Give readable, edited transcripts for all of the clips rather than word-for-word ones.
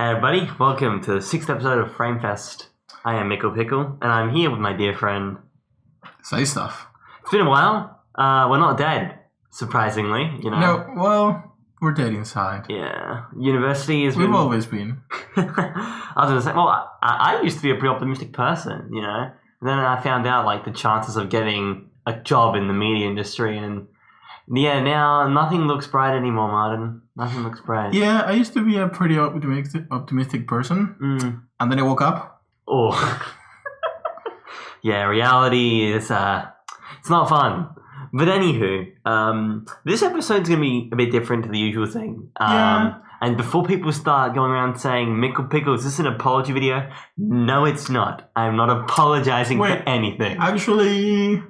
Hey everybody, welcome to the 6th episode of Framefest. I am Mickle Pickle, and I'm here with my dear friend... Say stuff. It's been a while. We're not dead, surprisingly, you know. No, well, we're dead inside. Yeah, university has We've been... always been. I was going to say, well, I used to be a pretty optimistic person, you know. And then I found out, like, the chances of getting a job in the media industry, and yeah, now nothing looks bright anymore, Martin. Nothing looks bright. Yeah, I used to be a pretty optimistic person, and then I woke up. Oh. Yeah, reality is, it's not fun. But anywho, this episode's going to be a bit different to the usual thing. Yeah. And before people start going around saying, Mickle Pickle, is this an apology video? No, it's not. I'm not apologizing for anything. Actually,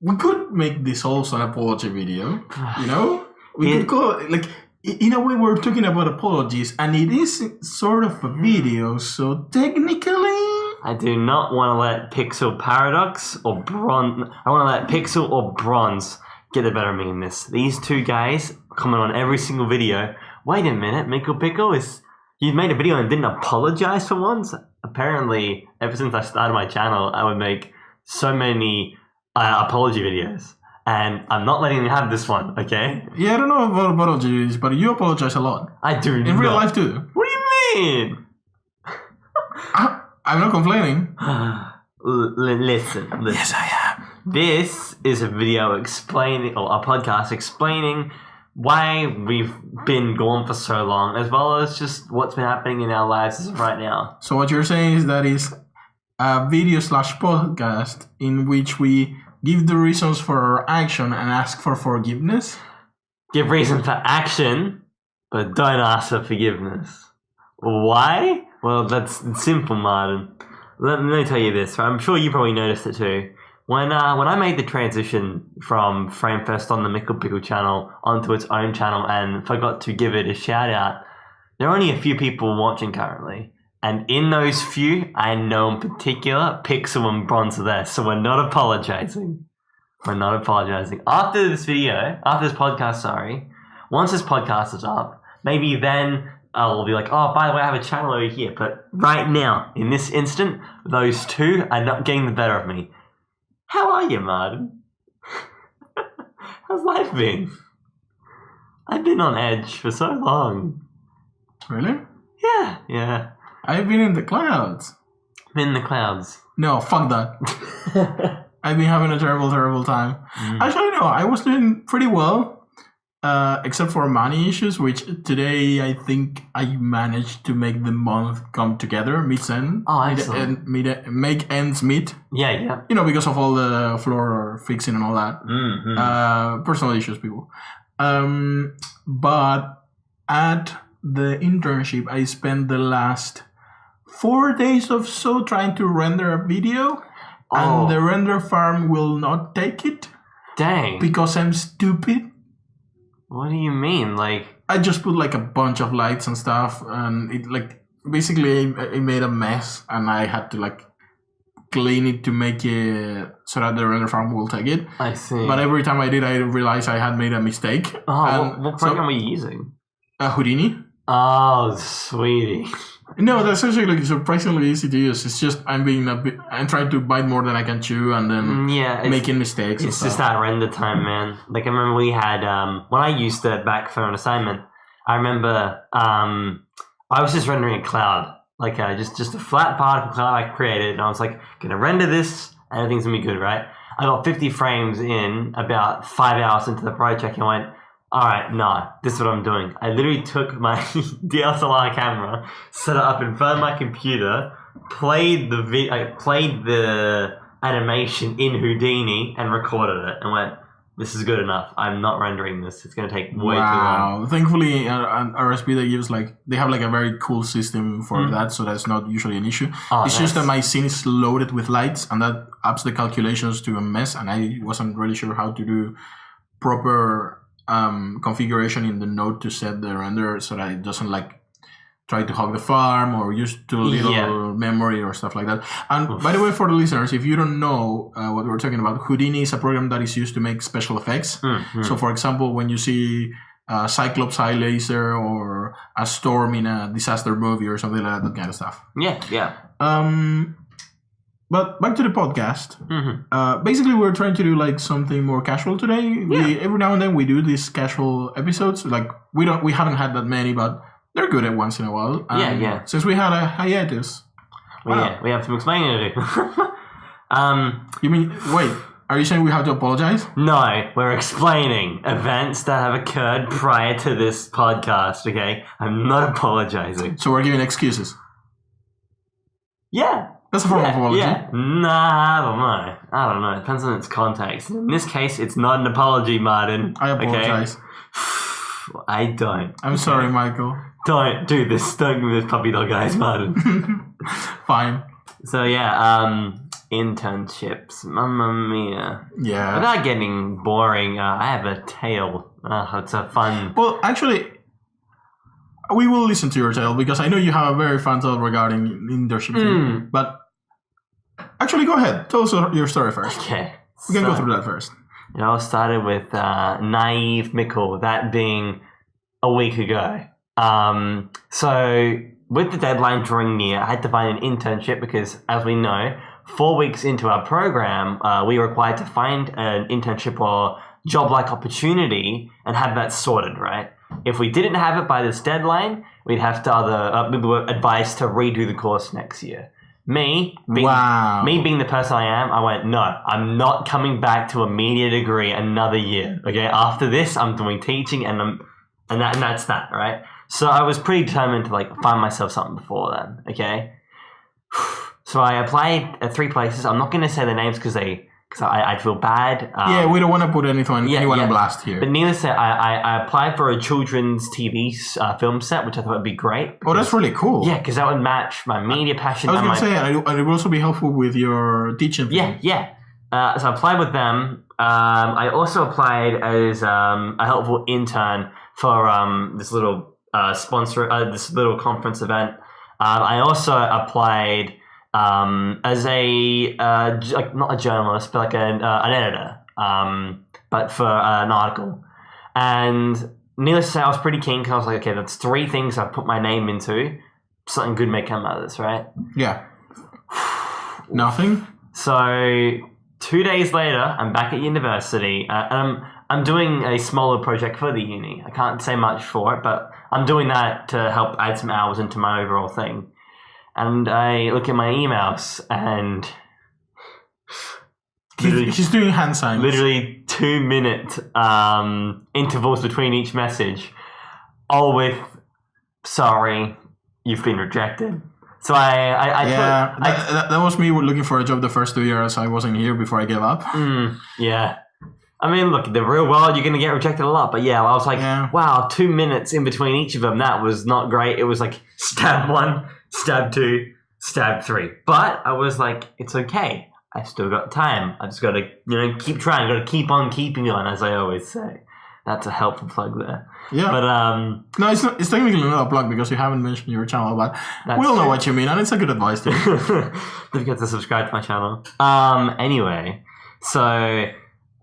we could make this also an apology video, you know? We could call it, like, in a way we're talking about apologies, and it is sort of a video, so technically... I do not want to let Pixel Paradox or Bronze... I want to let Pixel or Bronze get the better of me in this. These two guys comment on every single video. Wait a minute, Mickle Pickle, you made a video and didn't apologize for once? Apparently, ever since I started my channel, I would make so many apology videos. And I'm not letting you have this one, okay? Yeah, I don't know about apologies, but you apologize a lot. I do in real life too. What do you mean? I'm not complaining. Listen. Yes, I am. This is a video explaining, or a podcast explaining why we've been gone for so long, as well as just what's been happening in our lives as of right now. So what you're saying is that is a video/podcast in which we give the reasons for our action and ask for forgiveness? Give reason for action, but don't ask for forgiveness. Why? Well, that's simple, Martin. Let me tell you this. I'm sure you probably noticed it too. When I made the transition from Framefest on the Mickle Pickle channel onto its own channel and forgot to give it a shout out, there are only a few people watching currently. And in those few, I know in particular, Pixel and Bronze are there. So we're not apologizing. We're not apologizing. After this podcast, once this podcast is up, maybe then I'll be like, oh, by the way, I have a channel over here. But right now, in this instant, those two are not getting the better of me. How are you, Martin? How's life been? I've been on edge for so long. Really? Yeah. I've been in the clouds. I'm in the clouds. No, fuck that. I've been having a terrible time. Actually, no, I was doing pretty well, except for money issues, which today I think I managed to make the month come together, meet-end. Oh, excellent. Make ends meet. Yeah. You know, because of all the floor fixing and all that. Mm-hmm. Personal issues, people. But at the internship, I spent the last 4 days or so trying to render a video, and the render farm will not take it. Dang. Because I'm stupid. What do you mean? Like, I just put like a bunch of lights and stuff, and it like basically it made a mess, and I had to like clean it to make it so that the render farm will take it. I see. But every time I did, I realized I had made a mistake. Oh, what program are you using? Houdini. Oh, sweetie. No, that's actually like surprisingly easy to use. It's just I'm trying to bite more than I can chew, and then making mistakes. It's just that render time, man. Like I remember we had when I used it back for an assignment. I remember I was just rendering a cloud, like just a flat particle cloud I created, and I was like, gonna render this, and everything's gonna be good, right? I got 50 frames in about 5 hours into the project, and I went, all right, nah, this is what I'm doing. I literally took my DSLR camera, set it up in front of my computer, played the animation in Houdini, and recorded it, and went, this is good enough. I'm not rendering this. It's going to take way too long. Thankfully, RSP, they have like a very cool system for that, so that's not usually an issue. It's just that my scene is loaded with lights, and that ups the calculations to a mess, and I wasn't really sure how to do proper configuration in the node to set the render so that it doesn't like try to hog the farm or use too little memory or stuff like that. And by the way, for the listeners, if you don't know what we're talking about, Houdini is a program that is used to make special effects. So for example, when you see a Cyclops eye laser or a storm in a disaster movie or something like that kind of stuff. Yeah. But back to the podcast. Basically, we're trying to do like something more casual today. Every now and then we do these casual episodes. Like we haven't had that many, but they're good at once in a while. Yeah. Since we had a hiatus. We have some explaining to do. You mean wait? Are you saying we have to apologize? No, we're explaining events that have occurred prior to this podcast. Okay, I'm not apologizing. So we're giving excuses. Yeah. That's a form of apology. Yeah. Nah, I don't know. It depends on its context. In this case, it's not an apology, Martin. I apologize. Okay? I don't. I'm sorry, Michael. Don't do this. Don't give me this puppy dog eyes, Martin. Fine. So yeah, internships. Mamma mia. Yeah. Without getting boring, I have a tale. It's a fun. Well, actually, we will listen to your tale because I know you have a very fun tale regarding internship. But actually, go ahead. Tell us your story first. Okay. We can go through that first. It all started with naive Mikkel, that being a week ago. So with the deadline drawing near, I had to find an internship because, as we know, 4 weeks into our program, we were required to find an internship or job-like opportunity and have that sorted, right? If we didn't have it by this deadline, we'd have to we were advised to redo the course next year. Me being the person I am, I went, no, I'm not coming back to a media degree another year. Okay, after this, I'm doing teaching, and that's that, right? So I was pretty determined to like find myself something before then. Okay, so I applied at 3 places. I'm not going to say the names because I'd feel bad. We don't want to put anyone on blast here. But needless to say, I applied for a children's TV film set, which I thought would be great. Oh, that's really cool. Yeah, because that would match my media passion. I was going to say, and it would also be helpful with your teaching. Yeah. So I applied with them. I also applied as a helpful intern for this little this little conference event. I also applied as a not a journalist, but like an editor, but for an article. And needless to say, I was pretty keen because I was like, okay, that's 3 things I've put my name into. Something good may come out of this, right? Yeah. Nothing. So 2 days later, I'm back at university. And I'm doing a smaller project for the uni. I can't say much for it, but I'm doing that to help add some hours into my overall thing. And I look at my emails and he's doing hand signs. Literally 2-minute intervals between each message, all with "sorry, you've been rejected." So that was me looking for a job the first 2 years I wasn't here before I gave up. Yeah. I mean, look, in the real world, you're going to get rejected a lot. But yeah, I was like, wow, 2 minutes in between each of them. That was not great. It was like stab 1, stab 2, stab 3. But I was like, it's okay. I still got time. I just got to, keep trying. Got to keep on keeping on, as I always say. That's a helpful plug there. Yeah. But no, it's technically not a plug because you haven't mentioned your channel, but we all know what you mean, and it's a good advice too. Don't forget to subscribe to my channel. Anyway, so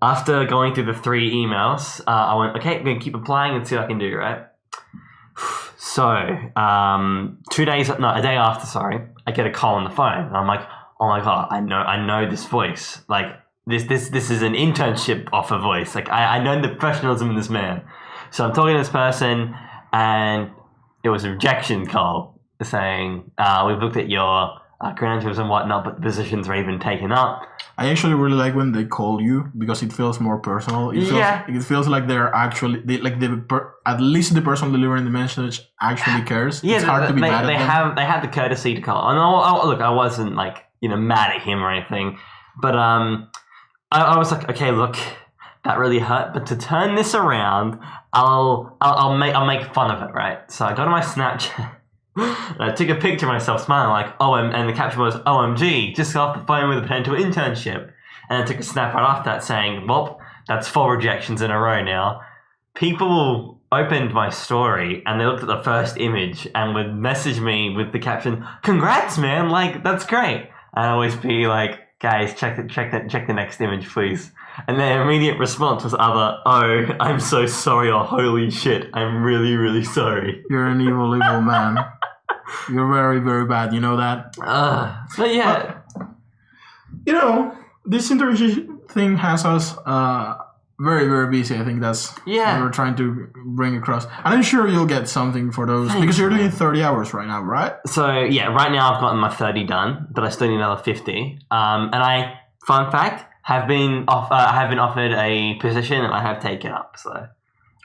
after going through the 3 emails, I went, okay, I'm going to keep applying and see what I can do, right? So, a day after, I get a call on the phone, and I'm like, oh my god, I know this voice. Like, this is an internship offer voice. Like, I know the professionalism in this man. So I'm talking to this person, and it was a rejection call saying, we've looked at your credentials and whatnot, but the positions are even taken up. I actually really like when they call you because it feels more personal. It feels like they're actually at least the person delivering the message actually cares. Yeah, it's hard to be mad at them. They had the courtesy to call. And look, I wasn't like mad at him or anything, but I was like, okay, look, that really hurt. But to turn this around, I'll make fun of it, right? So I go to my Snapchat. And I took a picture of myself smiling like, and the caption was, OMG, just got off the phone with a potential internship. And I took a snap right after that saying, well, that's 4 rejections in a row now. People opened my story and they looked at the first image and would message me with the caption, congrats, man, like, that's great. And I always be like, guys, check the next image, please. And their immediate response was either, oh, I'm so sorry, or holy shit, I'm really, really sorry. You're an evil man. You're very, very bad. You know that? But yeah. But, this internship thing has us very, very busy. I think that's what we're trying to bring across. And I'm sure you'll get something for those. Because you're doing 30 hours right now, right? So, yeah, right now I've gotten my 30 done, but I still need another 50. And fun fact, have been offered a position and I have taken up. So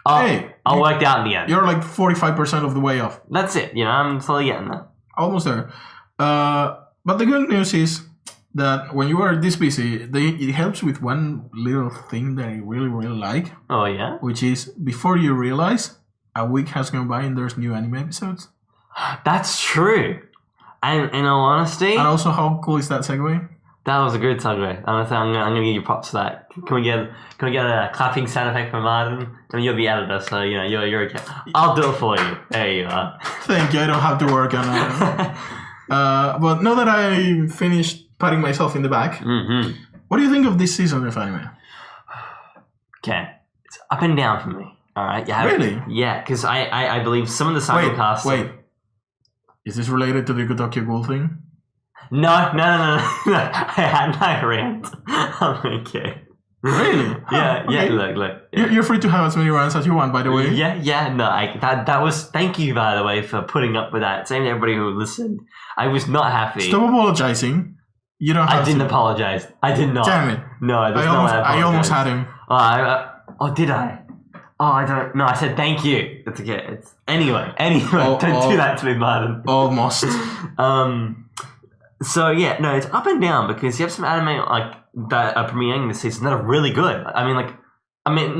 I'll work out in the end. You're like 45% of the way off. That's it. I'm slowly getting there. Almost there. But the good news is that when you are this busy, it helps with one little thing that I really, really like. Oh, yeah? Which is, before you realize, a week has gone by and there's new anime episodes. That's true. And in all honesty... And also, how cool is that segue? That was a good segue. Honestly, I'm gonna give you props for that. Can we get a clapping sound effect from Martin? I mean, you're the editor, so you're okay. I'll do it for you. There you are. Thank you. I don't have to work on it. But now that I finished patting myself in the back, what do you think of this season of anime? Okay, it's up and down for me. All right, really? Yeah, because I believe some of the simulcasts. Wait. Is this related to the Tokyo Ghoul thing? No. I had my rant. I'm okay. Really? Yeah, okay. Look. You're free to have as many rants as you want, by the way. Yeah. No, that was. Thank you, by the way, for putting up with that. Same to everybody who listened. I was not happy. Stop apologizing. You don't have I didn't apologize. I did not. Damn it. No, I almost had him. Did I? Oh, I don't. No, I said thank you. It's okay. Anyway. Don't do that to me, Martin. Almost. So yeah, no, it's up and down because you have some anime like that are premiering this season that are really good. I mean,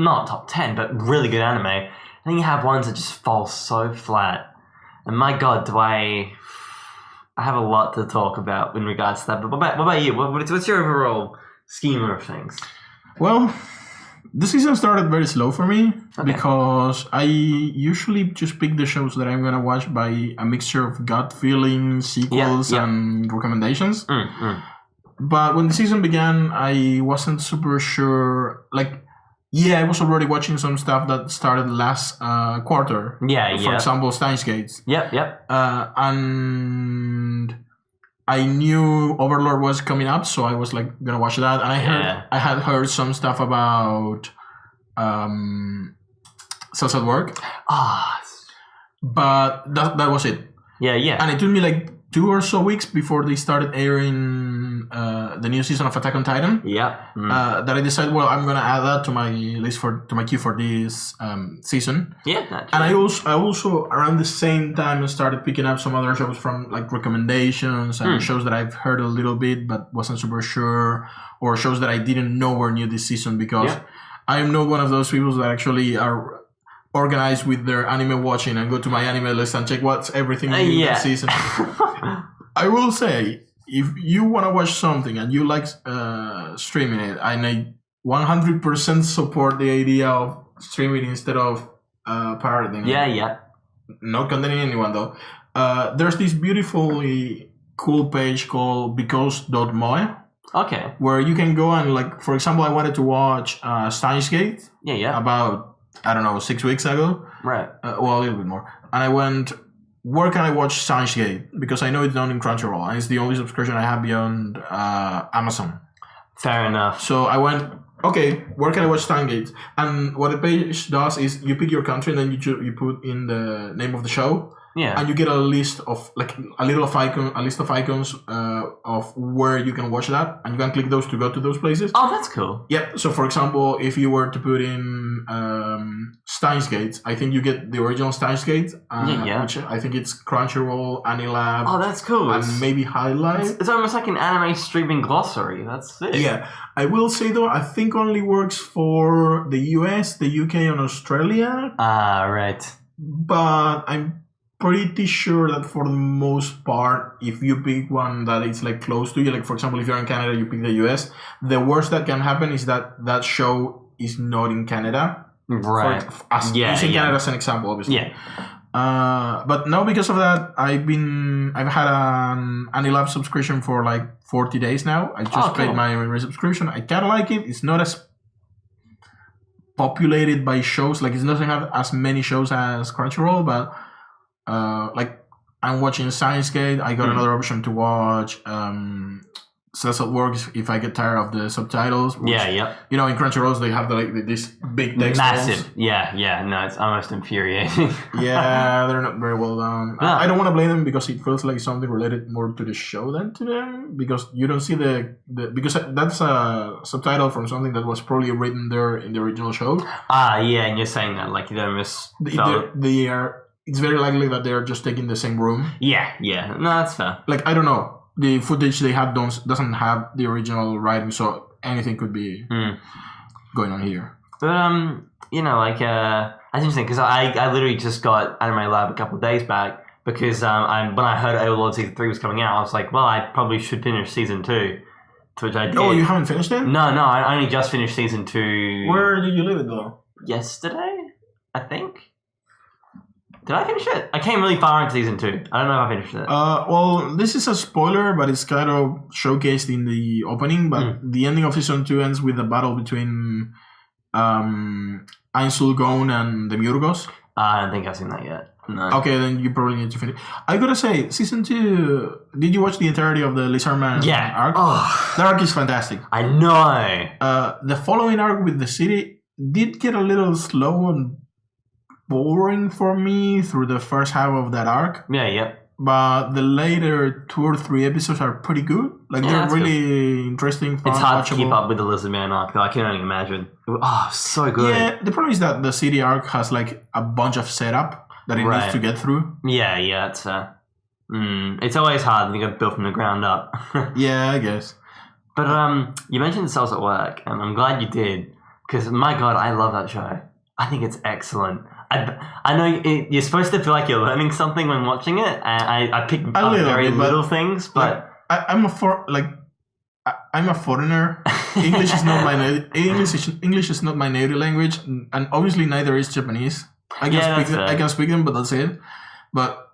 not top 10, but really good anime. And then you have ones that just fall so flat. And my God, I have a lot to talk about in regards to that. But what about you? What's your overall scheme of things? Well, the season started very slow for me because I usually just pick the shows that I'm going to watch by a mixture of gut feeling, sequels, and recommendations. But when the season began, I wasn't super sure. I was already watching some stuff that started last quarter. For example, Steins Gate. Yep. And I knew Overlord was coming up, so I was gonna watch that. And I had heard some stuff about Cells at Work. But that was it. Yeah. And it took me 2 or so weeks before they started airing the new season of Attack on Titan. That I decided, I'm gonna add that to my list to my queue for this season. Yeah, and I also around the same time started picking up some other shows from recommendations and shows that I've heard a little bit but wasn't super sure, or shows that I didn't know were new this season because I am not one of those people that actually are organized with their anime watching and go to my anime list and check what's everything new this season. I will say, if you want to watch something and you like streaming it, I 100% support the idea of streaming instead of pirating. Yeah. Not condemning anyone though. There's this beautifully cool page called because.moe. Okay. Where you can go and for example, I wanted to watch Steins Gate. Yeah. About 6 weeks ago. Right. A little bit more. And I went, where can I watch Steins Gate? Because I know it's done in Crunchyroll, and it's the only subscription I have beyond Amazon. Fair enough. So I went, okay, where can I watch Steins Gate? And what the page does is you pick your country, and then you put in the name of the show. Yeah. And you get a list of a list of icons of where you can watch that, and you can click those to go to those places. Oh, that's cool. Yeah. So for example, if you were to put in Steins Gate, I think you get the original Steins Gate. Which I think it's Crunchyroll, Anilab. Oh, that's cool. And maybe Highlight. It's almost like an anime streaming glossary. That's sick. Yeah. I will say though, I think only works for the US, the UK, and Australia. Right. But I'm pretty sure that for the most part, if you pick one that is close to you, for example, if you're in Canada, you pick the US, the worst that can happen is that show is not in Canada. Right. Using Canada as an example, obviously. Yeah. But no, because of that, I've had an Anilab subscription for like 40 days now. I just paid my resubscription. I kind of like it. It's not as populated by shows. Like, it doesn't have as many shows as Crunchyroll, but like, I'm watching Science-Gate. I got another option to watch Cells at Work if I get tired of the subtitles. Which, you know, in Crunchyroll they have this big text. Massive. walls. Yeah. No, it's almost infuriating. Yeah, they're not very well done. Yeah. I don't want to blame them because it feels like something related more to the show than to them, because you don't see the because that's a subtitle from something that was probably written there in the original show. Yeah, and you're saying that like you don't miss. They are. It's very likely that they are just taking the same room. Yeah. No, that's fair. Like, I don't know. The footage they have doesn't have the original writing, so anything could be going on here. But you know, like that's interesting because I literally just got Anime Lab a couple of days back because when I heard Overlord Season 3 was coming out, I was like, well, I probably should finish Season 2, to which I did. Oh, you haven't finished it? No, I only just finished Season 2. Where did you leave it though? Yesterday, I think. Did I finish it? I came really far into Season 2. I don't know if I finished it. Well, this is a spoiler, but it's kind of showcased in the opening. But the ending of Season 2 ends with a battle between Ainsul Gon and the Murgos. I don't think I've seen that yet. No. Okay, then you probably need to finish. I gotta say, Season 2... Did you watch the entirety of the Lizardman arc? Oh. The arc is fantastic. I know. The following arc with the city did get a little slow and boring for me through the first half of that arc. Yeah. But the later 2 or 3 episodes are pretty good. Like, they're really interesting, fun, it's hard watchable. To keep up with the Lizardman arc, though. I can only imagine. Oh, so good. Yeah, the problem is that the city arc has, like, a bunch of setup that it needs to get through. Yeah, it's it's always hard when you got built from the ground up. Yeah, I guess. But you mentioned Cells at Work, and I'm glad you did, because, my God, I love that show. I think it's excellent. I know you're supposed to feel like you're learning something when watching it, and I pick up very little things, but like, I'm a foreigner. English is not my English is not my native language, and obviously neither is Japanese. I can speak them, but that's it. But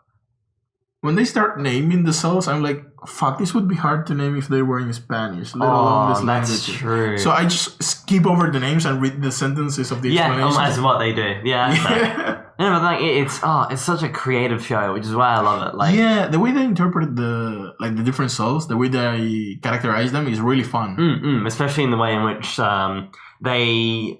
when they start naming the cells, I'm like, fuck, this would be hard to name if they were in Spanish, let alone this language. That's true. So I just skip over the names and read the sentences of the explanations. Yeah, that's what they do. Yeah, but like it's such a creative show, which is why I love it. Like, yeah, the way they interpret the different cells, the way they characterize them is really fun. Especially in the way in which they,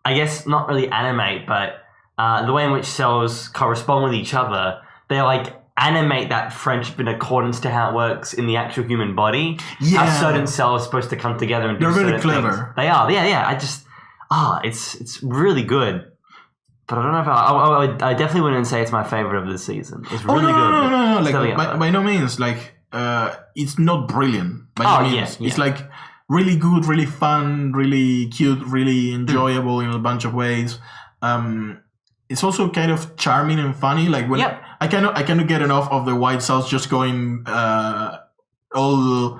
I guess, not really animate, but the way in which cells correspond with each other. They like animate that friendship in accordance to how it works in the actual human body. Yeah. How certain cells are supposed to come together and do certain things. They're very clever. They are. Yeah. I just, it's really good. But I don't know if I definitely wouldn't say it's my favorite of the season. It's really good. No. Like, by no means. Like, it's not brilliant. By no means. Yeah. It's like really good, really fun, really cute, really enjoyable in a bunch of ways. It's also kind of charming and funny. Like when I cannot get enough of the white cells just going all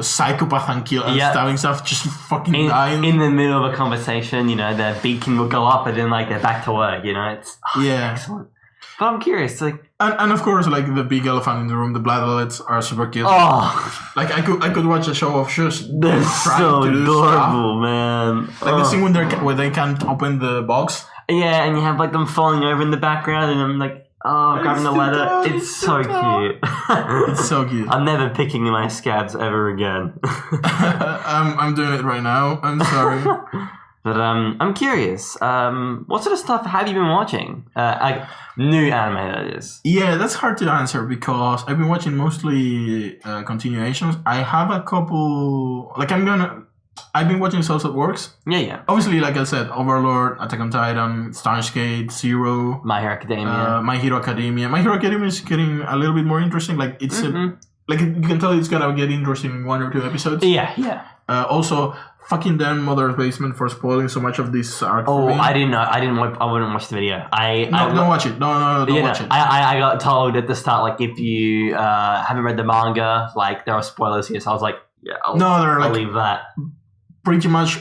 psychopath and kill and stabbing stuff, just fucking dying in the middle of a conversation. You know, their beacon will go up and then like they're back to work. You know, it's excellent. But I'm curious, like, and of course, like the big elephant in the room, the Bloodlets are super cute. Like I could watch a show of just they're so adorable, man. Like the scene when they can't open the box. Yeah, and you have like them falling over in the background, and I'm like, grabbing the ladder. It's so cute. It's so cute. I'm never picking my scabs ever again. I'm doing it right now. I'm sorry. But I'm curious. What sort of stuff have you been watching? New anime, that is. Yeah, that's hard to answer because I've been watching mostly continuations. I have a couple. Like I've been watching Cells at Work. Yeah. Obviously, like I said, Overlord, Attack on Titan, Stargate, Zero, My Hero Academia. My Hero Academia. My Hero Academia is getting a little bit more interesting. Like it's like you can tell it's gonna get interesting in 1 or 2 episodes. Yeah. Also, fucking damn Mother's Basement for spoiling so much of this arc. Oh, for me. I didn't know. I wouldn't watch the video. Don't watch it. No, don't watch it. I got told at the start, like, if you haven't read the manga, like, there are spoilers here. So I was like, I'll leave that. Pretty much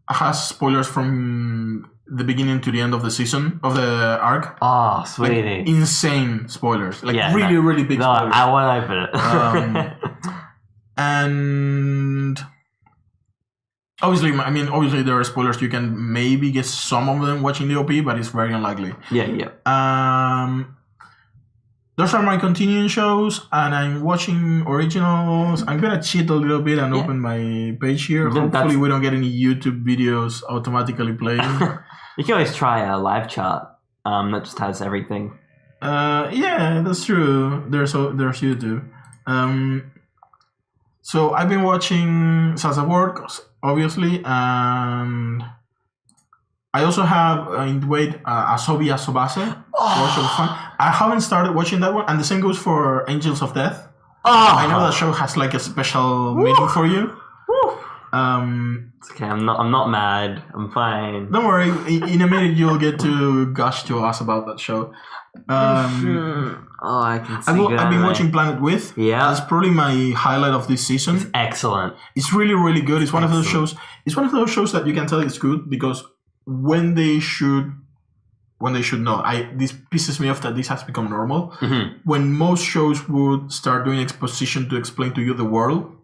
has spoilers from the beginning to the end of the season of the arc. Oh, sweetie! Like, insane spoilers, like really big spoilers. I won't open it. And obviously there are spoilers. You can maybe get some of them watching the OP, but it's very unlikely. Yeah. Those are my continuing shows, and I'm watching originals. I'm gonna cheat a little bit and open my page here. Hopefully we don't get any YouTube videos automatically playing. You can always try a live chart that just has everything. Yeah, that's true. There's YouTube. So I've been watching Salsa Works, obviously, and I also have Asobi Asobase. Watch of fun. I haven't started watching that one, and the same goes for Angels of Death. I know that show has like a special meaning for you. It's okay. I'm not mad. I'm fine. Don't worry. In a minute, you'll get to gush to us about that show. I can see. I've been watching Planet With. Yeah, that's probably my highlight of this season. It's excellent. It's really good. It's one of those shows. It's one of those shows that you can tell it's good because when they should not. This pisses me off that this has become normal. Mm-hmm. When most shows would start doing exposition to explain to you the world,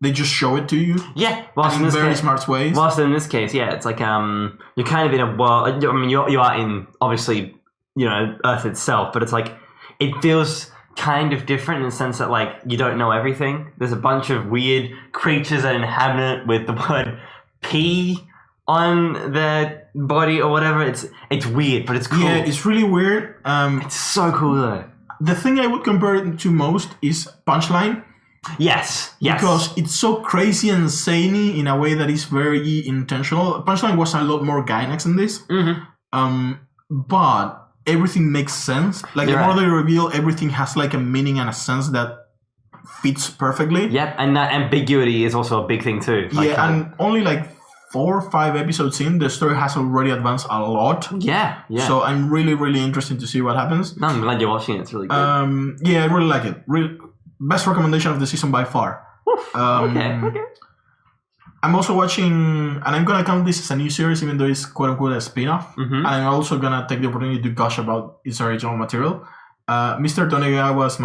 they just show it to you. Yeah, in very smart ways. Whilst in this case, yeah, it's like you're kind of in a world. I mean, you are in obviously Earth itself, but it's like it feels kind of different in the sense that like you don't know everything. There's a bunch of weird creatures that inhabit it with the word P on their body or whatever. It's weird, but it's cool. Yeah, it's really weird. It's so cool though. The thing I would compare it to most is Punchline. Yes. Because it's so crazy and zany in a way that is very intentional. Punchline was a lot more Gainax than this. Mm-hmm. But everything makes sense. Like the more they reveal, everything has like a meaning and a sense that fits perfectly. Yep, and that ambiguity is also a big thing too. And only like 4 or 5 episodes in, the story has already advanced a lot. Yeah. So I'm really interested to see what happens. No, I'm glad you're watching it. It's really good. Yeah, I really like it. Best recommendation of the season by far. Okay. I'm also watching, and I'm gonna count this as a new series, even though it's quote unquote a spin-off. Mm-hmm. And I'm also gonna take the opportunity to gush about its original material. Mr. Tonegawa's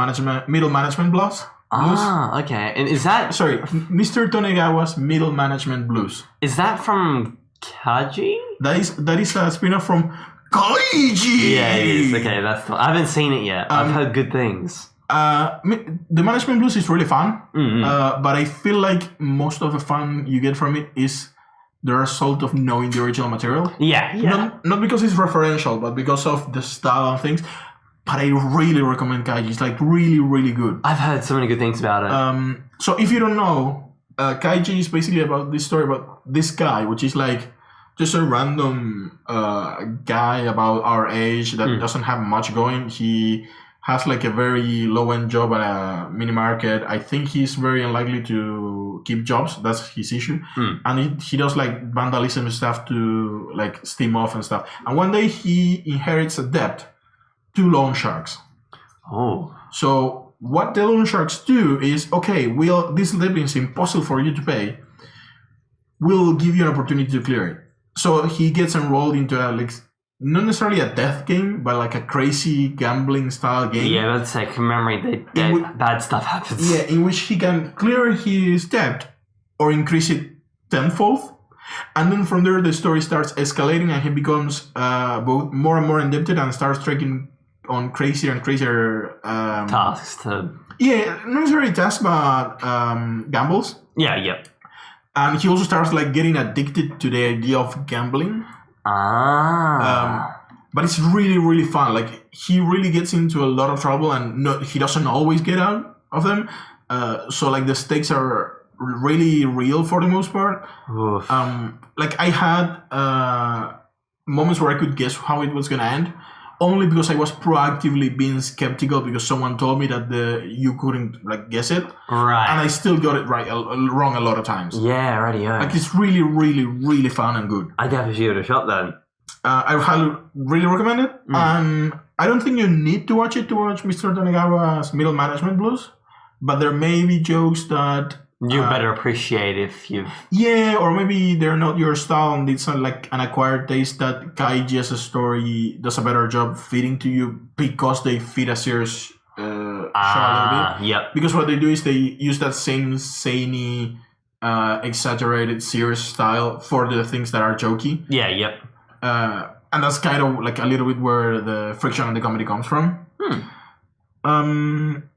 Middle Management Blues. Okay. And is that... Sorry, Mr. Tonegawa's Middle Management Blues. Is that from Kaji? That is a spin-off from Kaiji! Yeah, it is. Okay, I haven't seen it yet. I've heard good things. The Management Blues is really fun, mm-hmm. But I feel like most of the fun you get from it is the result of knowing the original material. Yeah. Not because it's referential, but because of the style and things. But I really recommend Kaiji. It's like really good. I've heard so many good things about it. So if you don't know, Kaiji is basically about this story about this guy, which is like just a random guy about our age that doesn't have much going. He has like a very low-end job at a mini market. I think he's very unlikely to keep jobs. That's his issue. And he does like vandalism stuff to like steam off and stuff. And one day he inherits a debt to loan sharks. Oh. So what the loan sharks do is, okay, this debt is impossible for you to pay. We'll give you an opportunity to clear it. So he gets enrolled into not necessarily a death game, but like a crazy gambling style game. Yeah, let's say commemorate that bad stuff happens. Yeah, in which he can clear his debt or increase it tenfold. And then from there, the story starts escalating and he becomes both more and more indebted and starts taking on crazier and crazier tasks to... Yeah, not necessarily tasks, but gambles. Yeah. And he also starts like getting addicted to the idea of gambling. But it's really fun. Like he really gets into a lot of trouble and he doesn't always get out of them. So like the stakes are really real for the most part. Oof. Like I had moments where I could guess how it was gonna end, only because I was proactively being skeptical because someone told me that you couldn't like guess it. Right. And I still got it wrong a lot of times. Yeah, rightio. Like it's really fun and good. I definitely give it a shot then. I highly really recommend it. And I don't think you need to watch it to watch Mr. Tonegawa's Middle Management Blues, but there may be jokes that You better appreciate if you've... Yeah, or maybe they're not your style and it's like an acquired taste that Kaiji's story does a better job fitting to you because they fit a serious show a little bit. Yep. Because what they do is they use that same zany, exaggerated, serious style for the things that are jokey. Yeah, yep. And that's kind of like a little bit where the friction and the comedy comes from. And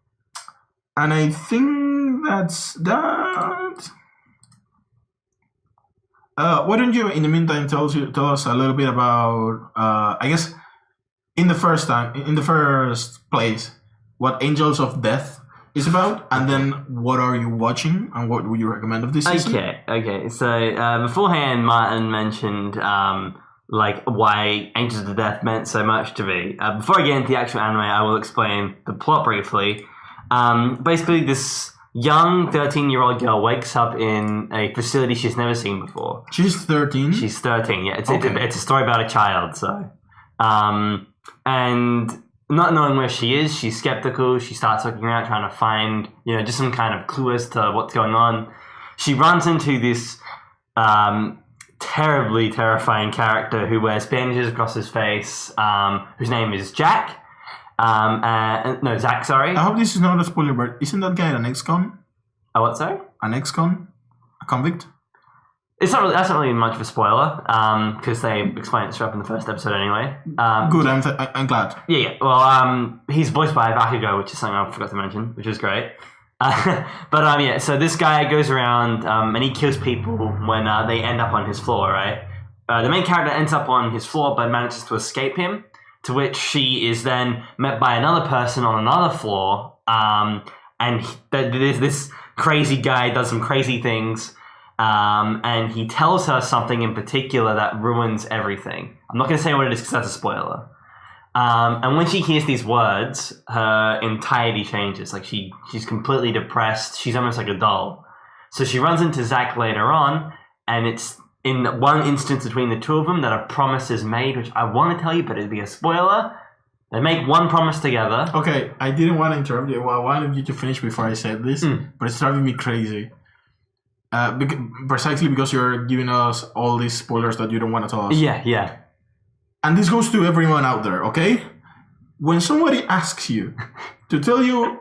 I think that's that. Why don't you, in the meantime, tell us a little bit about, I guess, in the first place, what Angels of Death is about, and then what are you watching, and what would you recommend of this season? Okay. So beforehand, Martin mentioned like why Angels of Death meant so much to me. Before I get into the actual anime, I will explain the plot briefly. Basically, this young 13-year-old girl wakes up in a facility she's never seen before. She's 13? She's 13, yeah. It's a story about a child, so. And not knowing where she is, she's skeptical. She starts looking around, trying to find, just some kind of clue as to what's going on. She runs into this terribly terrifying character who wears bandages across his face, whose name is Jack. Zach, sorry. I hope this is not a spoiler, but isn't that guy an ex-con? Oh, what, sorry? An ex-con? A convict? That's not really much of a spoiler, because they explain it straight up in the first episode anyway. Good, I'm glad. Yeah. Well, he's voiced by Bakugo, which is something I forgot to mention, which is great. So this guy goes around and he kills people when they end up on his floor, right? The main character ends up on his floor but manages to escape him, to which she is then met by another person on another floor, and this crazy guy does some crazy things, and he tells her something in particular that ruins everything. I'm not going to say what it is because that's a spoiler. And when she hears these words, her entirety changes. Like she's completely depressed. She's almost like a doll. So she runs into Zack later on, and it's in one instance between the two of them that a promise is made, which I want to tell you, but it'd be a spoiler. They make one promise together. Okay, I didn't want to interrupt you. Well, I wanted you to finish before I said this, but it's driving me crazy. Precisely because you're giving us all these spoilers that you don't want to tell us. Yeah. And this goes to everyone out there, okay? When somebody asks you to tell you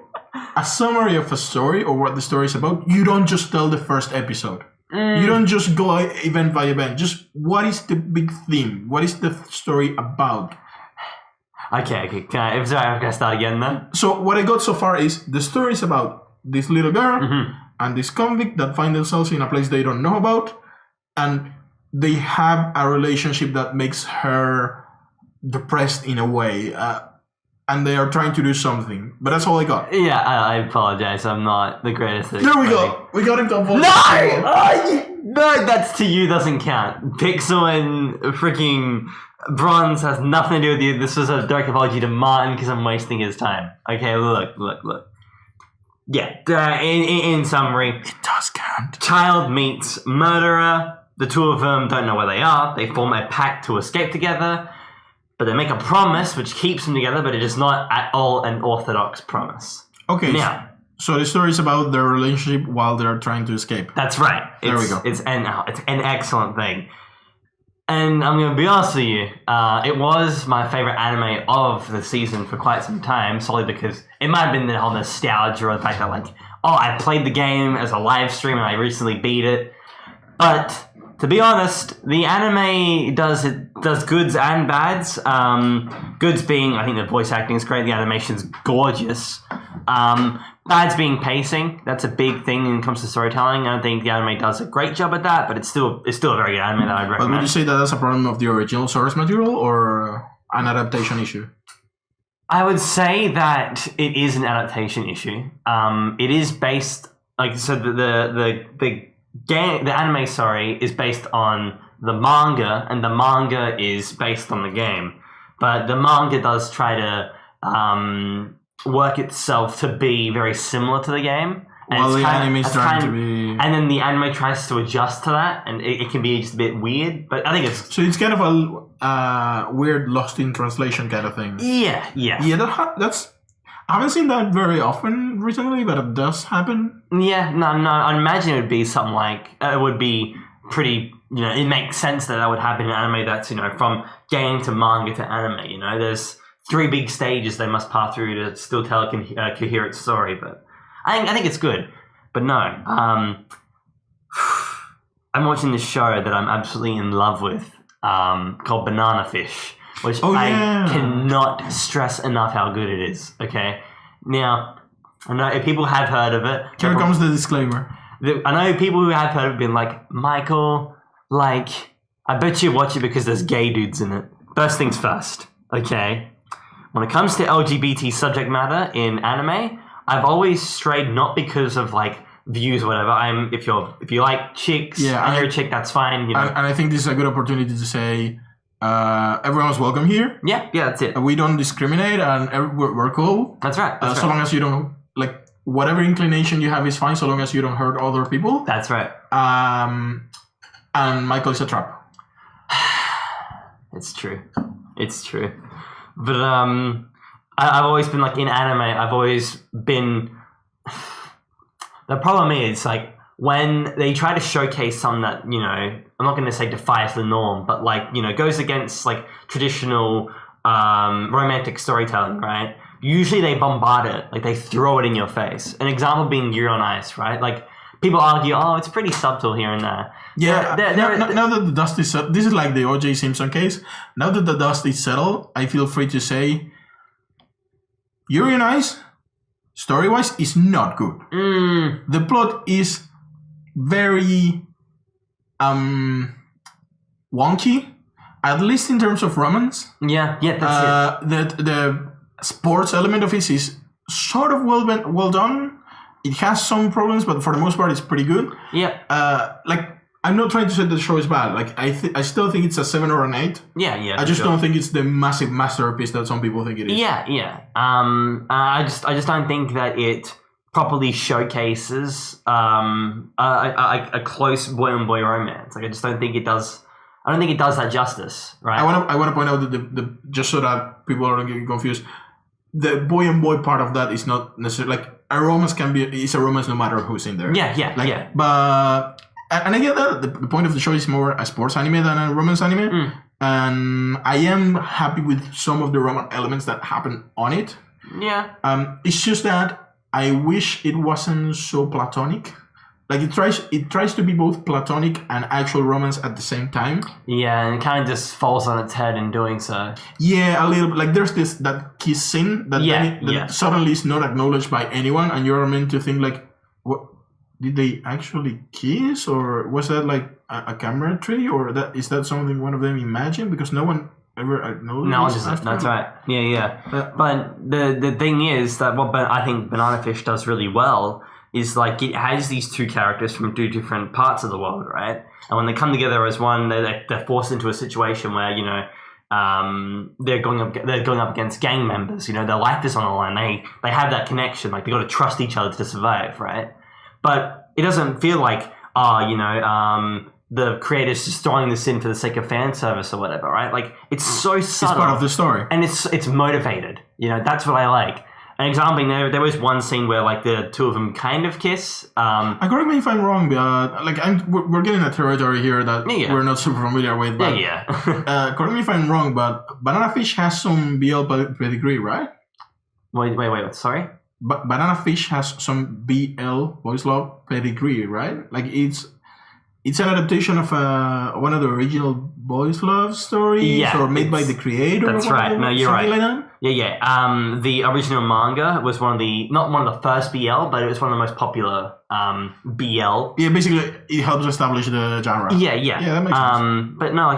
a summary of a story or what the story is about, you don't just tell the first episode. You don't just go event by event. Just what is the big theme? What is the story about? Okay. Can I start again then? So what I got so far is the story is about this little girl and this convict that find themselves in a place they don't know about, and they have a relationship that makes her depressed in a way, and they are trying to do something. But that's all I got. Yeah, I apologize. I'm not the greatest at There we go. We got him to apologize. No, that's to you doesn't count. Pixel and freaking Bronze has nothing to do with you. This was a direct apology to Martin because I'm wasting his time. Okay, look. Yeah, in summary, It does count. child meets murderer. The two of them don't know where they are. They form a pact to escape together, but they make a promise which keeps them together, but it is not at all an orthodox promise. Okay, Now, so the story is about their relationship while they're trying to escape. that's right. There we go. It's an excellent thing. And I'm going to be honest with you, it was my favorite anime of the season for quite some time, solely because it might have been the whole nostalgia or the fact that, I played the game as a live stream and I recently beat it. But to be honest, the anime does goods and bads. Goods being, I think the voice acting is great, the animation's gorgeous. Bads being pacing. That's a big thing when it comes to storytelling. I don't think the anime does a great job at that, but it's still a very good anime that I'd recommend. But would you say that that's a problem of the original source material or an adaptation issue? I would say that it is an adaptation issue. It is based, the anime, is based on the manga, and the manga is based on the game. But the manga does try to work itself to be very similar to the game. Well, the anime is trying to be... And then the anime tries to adjust to that, and it can be just a bit weird, but I think it's... So it's kind of a weird lost in translation kind of thing. Yeah. Yeah, that's... I haven't seen that very often recently, but it does happen. Yeah, no. I imagine it would be something like it would be pretty. It makes sense that would happen in anime. That's from game to manga to anime. There's 3 big stages they must pass through to still tell a coherent story. But I think it's good. But no, I'm watching this show that I'm absolutely in love with, called Banana Fish, which I cannot stress enough how good it is. Okay, now I know if people have heard of it. Here comes the disclaimer. I know people who have heard of it been like, Michael, I bet you watch it because there's gay dudes in it. First things first, okay? When it comes to LGBT subject matter in anime, I've always strayed not because of views or whatever. If you like chicks and you're a chick, that's fine. And I think this is a good opportunity to say everyone's welcome here. Yeah, that's it. We don't discriminate, and we're cool. That's right. So long as you don't whatever inclination you have is fine, so long as you don't hurt other people. That's right. And Michael is a trap. It's true. But I've always been in anime. I've always been. The problem is when they try to showcase something that I'm not going to say defies the norm, but goes against traditional romantic storytelling, right? Usually they bombard it, they throw it in your face. An example being Yuri on Ice, right? People argue, oh, it's pretty subtle here and there. Yeah, now that the dust is settled, this is like the O.J. Simpson case. Now that the dust is settled, I feel free to say Yuri on Ice, story-wise, is not good. The plot is very wonky, at least in terms of romance. Yeah, that's it. The sports element of it is sort of well done. It has some problems, but for the most part, it's pretty good. Yeah. I'm not trying to say the show is bad. I still think it's a 7 or an 8. Yeah. I just don't think it's the massive masterpiece that some people think it is. Yeah. I just don't think that it properly showcases a close boy on boy romance. I just don't think it does. I don't think it does that justice. Right. I want to point out that the just so that people don't get confused, the boy and boy part of that is not necessarily a romance is a romance no matter who's in there. Yeah. But and I get that the point of the show is more a sports anime than a romance anime, and I am happy with some of the romance elements that happen on it. Yeah. It's just that I wish it wasn't so platonic. It tries to be both platonic and actual romance at the same time. Yeah, and it kind of just falls on its head in doing so. Yeah, a little bit. There's that kiss scene that suddenly is not acknowledged by anyone, and you're meant to think what did they actually kiss, or was that a camera trick, or is that something one of them imagined? Because no one ever acknowledged. No, that's right. Yeah. But the thing is that what I think Banana Fish does really well is it has these 2 characters from 2 different parts of the world, right? And when they come together as one, they're forced into a situation where they're going up against gang members. Their life is on the line. They have that connection. They got to trust each other to survive, right? But it doesn't feel the creators just throwing this in for the sake of fan service or whatever, right? It's so subtle. It's part of the story, and it's motivated. That's what I like. An example, there was one scene where the 2 of them kind of kiss. Correct me if I'm wrong, but we're getting a territory here that we're not super familiar with. But, correct me if I'm wrong, but Banana Fish has some BL pedigree, right? Wait, sorry? But Banana Fish has some BL, boys love pedigree, right? It's an adaptation of one of the original boys love stories, or made by the creator. That's right. No, you're right. Like that? Yeah. The original manga was not one of the first BL, but it was one of the most popular BL. Yeah, basically it helps establish the genre. Yeah. Yeah, that makes sense. But no,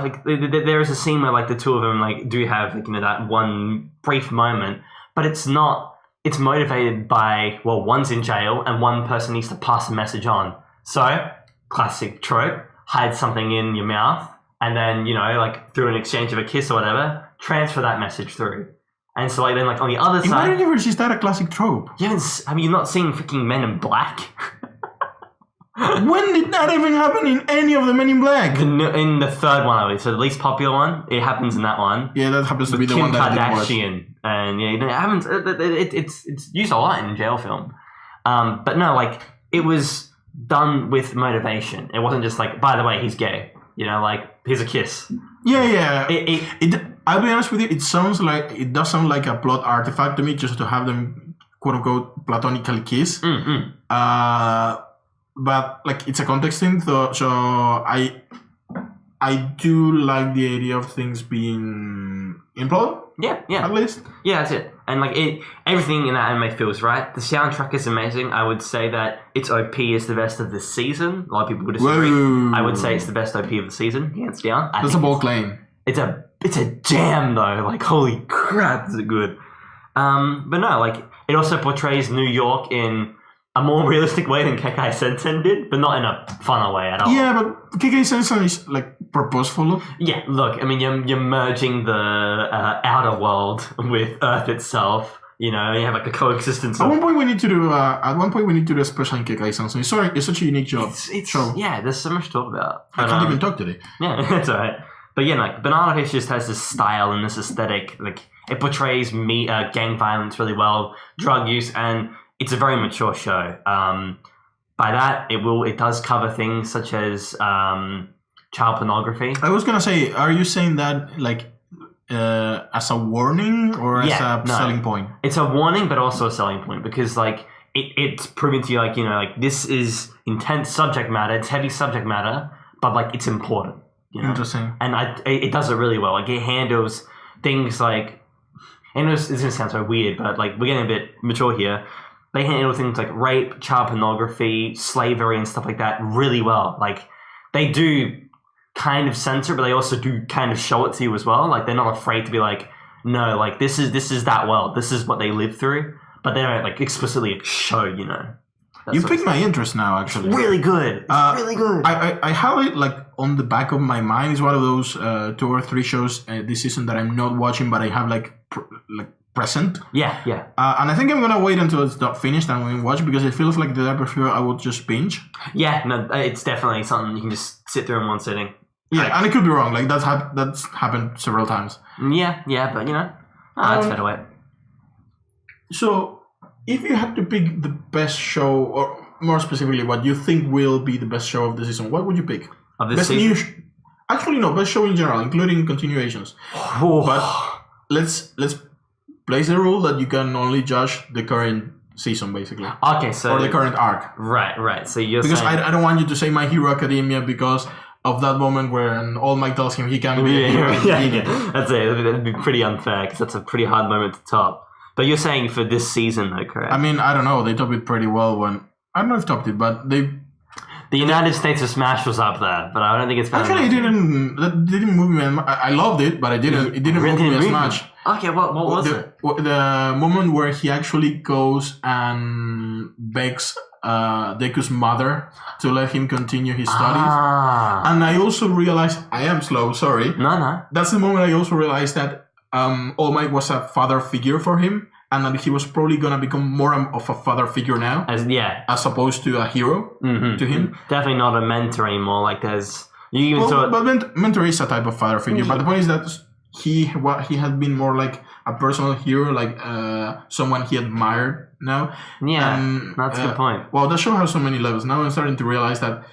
there is a scene where the 2 of them do have that one brief moment, but it's not. It's motivated by one's in jail and one person needs to pass a message on. So. Classic trope, hide something in your mouth, and then, through an exchange of a kiss or whatever, transfer that message through. And so, then, on the other side... In what universe is that a classic trope? Have you not seen freaking Men in Black? When did that even happen in any of the Men in Black? In the third one, I would say the least popular one. It happens in that one. Yeah, that happens to With be the Kim one that I did watch. Kardashian, and yeah, it happens. It's used a lot in jail film, but no, like it was done with motivation. It wasn't just like, by the way, he's gay. You know, like here's a kiss. Yeah. I'll be honest with you. It does sound like a plot artifact to me, just to have them quote unquote platonically kiss. Mm-hmm. But like it's a context thing, so I do like the idea of things being imploded. Yeah. At least. Yeah, that's it. And like everything in that anime feels right. The soundtrack is amazing. I would say that its OP is the best of the season. A lot of people would disagree. Whoa. I would say it's the best OP of the season, hands down. That's a bold claim. It's a jam though. Like holy crap, is it good? But no, like it also portrays New York in a more realistic way than Kekai Sensen did, but not in a funner way at all. Yeah, but Kekai Sensen is like purposeful. Yeah, look, I mean, you're merging the outer world with Earth itself. You know, you have like a coexistence. At one point, we need to do a special in Kekai Sensen. Sorry, it's such a unique job. Yeah, there's so much to talk about. I can't even talk today. Yeah, that's alright. But yeah, like Banana Fish just has this style and this aesthetic. Like it portrays gang violence really well, drug use, and it's a very mature show. By that, it does cover things such as child pornography. I was gonna say, are you saying that like as a warning or as a selling point? It's a warning, but also a selling point because like it's proving to you like, you know, like this is intense subject matter. It's heavy subject matter, but like it's important. You know? Interesting. And it does it really well. Like it handles things like, and it's gonna sound so weird, but like we're getting a bit mature here. They handle things like rape, child pornography, slavery, and stuff like that really well. Like they do kind of censor, but they also do kind of show it to you as well. Like they're not afraid to be like, no, like this is that world. This is what they live through, but they don't like explicitly show. You know. You piqued my interest now. Actually, it's really good. It's really good. I have it like on the back of my mind. It's one of those 2 or 3 shows this season that I'm not watching, but I have like present. Yeah. And I think I'm gonna wait until it's not finished and we watch because it feels like the type of show I would just binge. Yeah, no, it's definitely something you can just sit through in one sitting. Yeah, and it could be wrong. Like that's happened several times. Yeah, but you know, that's fair to wait. So, if you had to pick the best show, or more specifically, what you think will be the best show of the season, what would you pick? Of this season? Actually, no, best show in general, including continuations. But let's place the rule that you can only judge the current season, basically. Okay, so or the current arc. Right. So you're because saying... I don't want you to say My Hero Academia because of that moment where All Might tells him he can be a hero. Yeah. That's it. That'd be pretty unfair because that's a pretty hard moment to top. But you're saying for this season, though, correct? I mean, I don't know. They topped it pretty well when... I don't know if topped it, but they... The United States of Smash was up there, but I don't think it's... Actually, it didn't move me... I loved it, but it didn't move me as much. Okay, what was it? The moment where he actually goes and begs Deku's mother to let him continue his studies. And I also realized... I am slow, sorry. No. That's the moment I also realized that All Might was a father figure for him, and that he was probably gonna become more of a father figure now, as opposed to a hero to him. Definitely not a mentor anymore. Like there's but mentor is a type of father figure. But the point is that he had been more like a personal hero, like someone he admired now. Yeah, and, that's a good point. Well, the show has so many levels. Now I'm starting to realize that.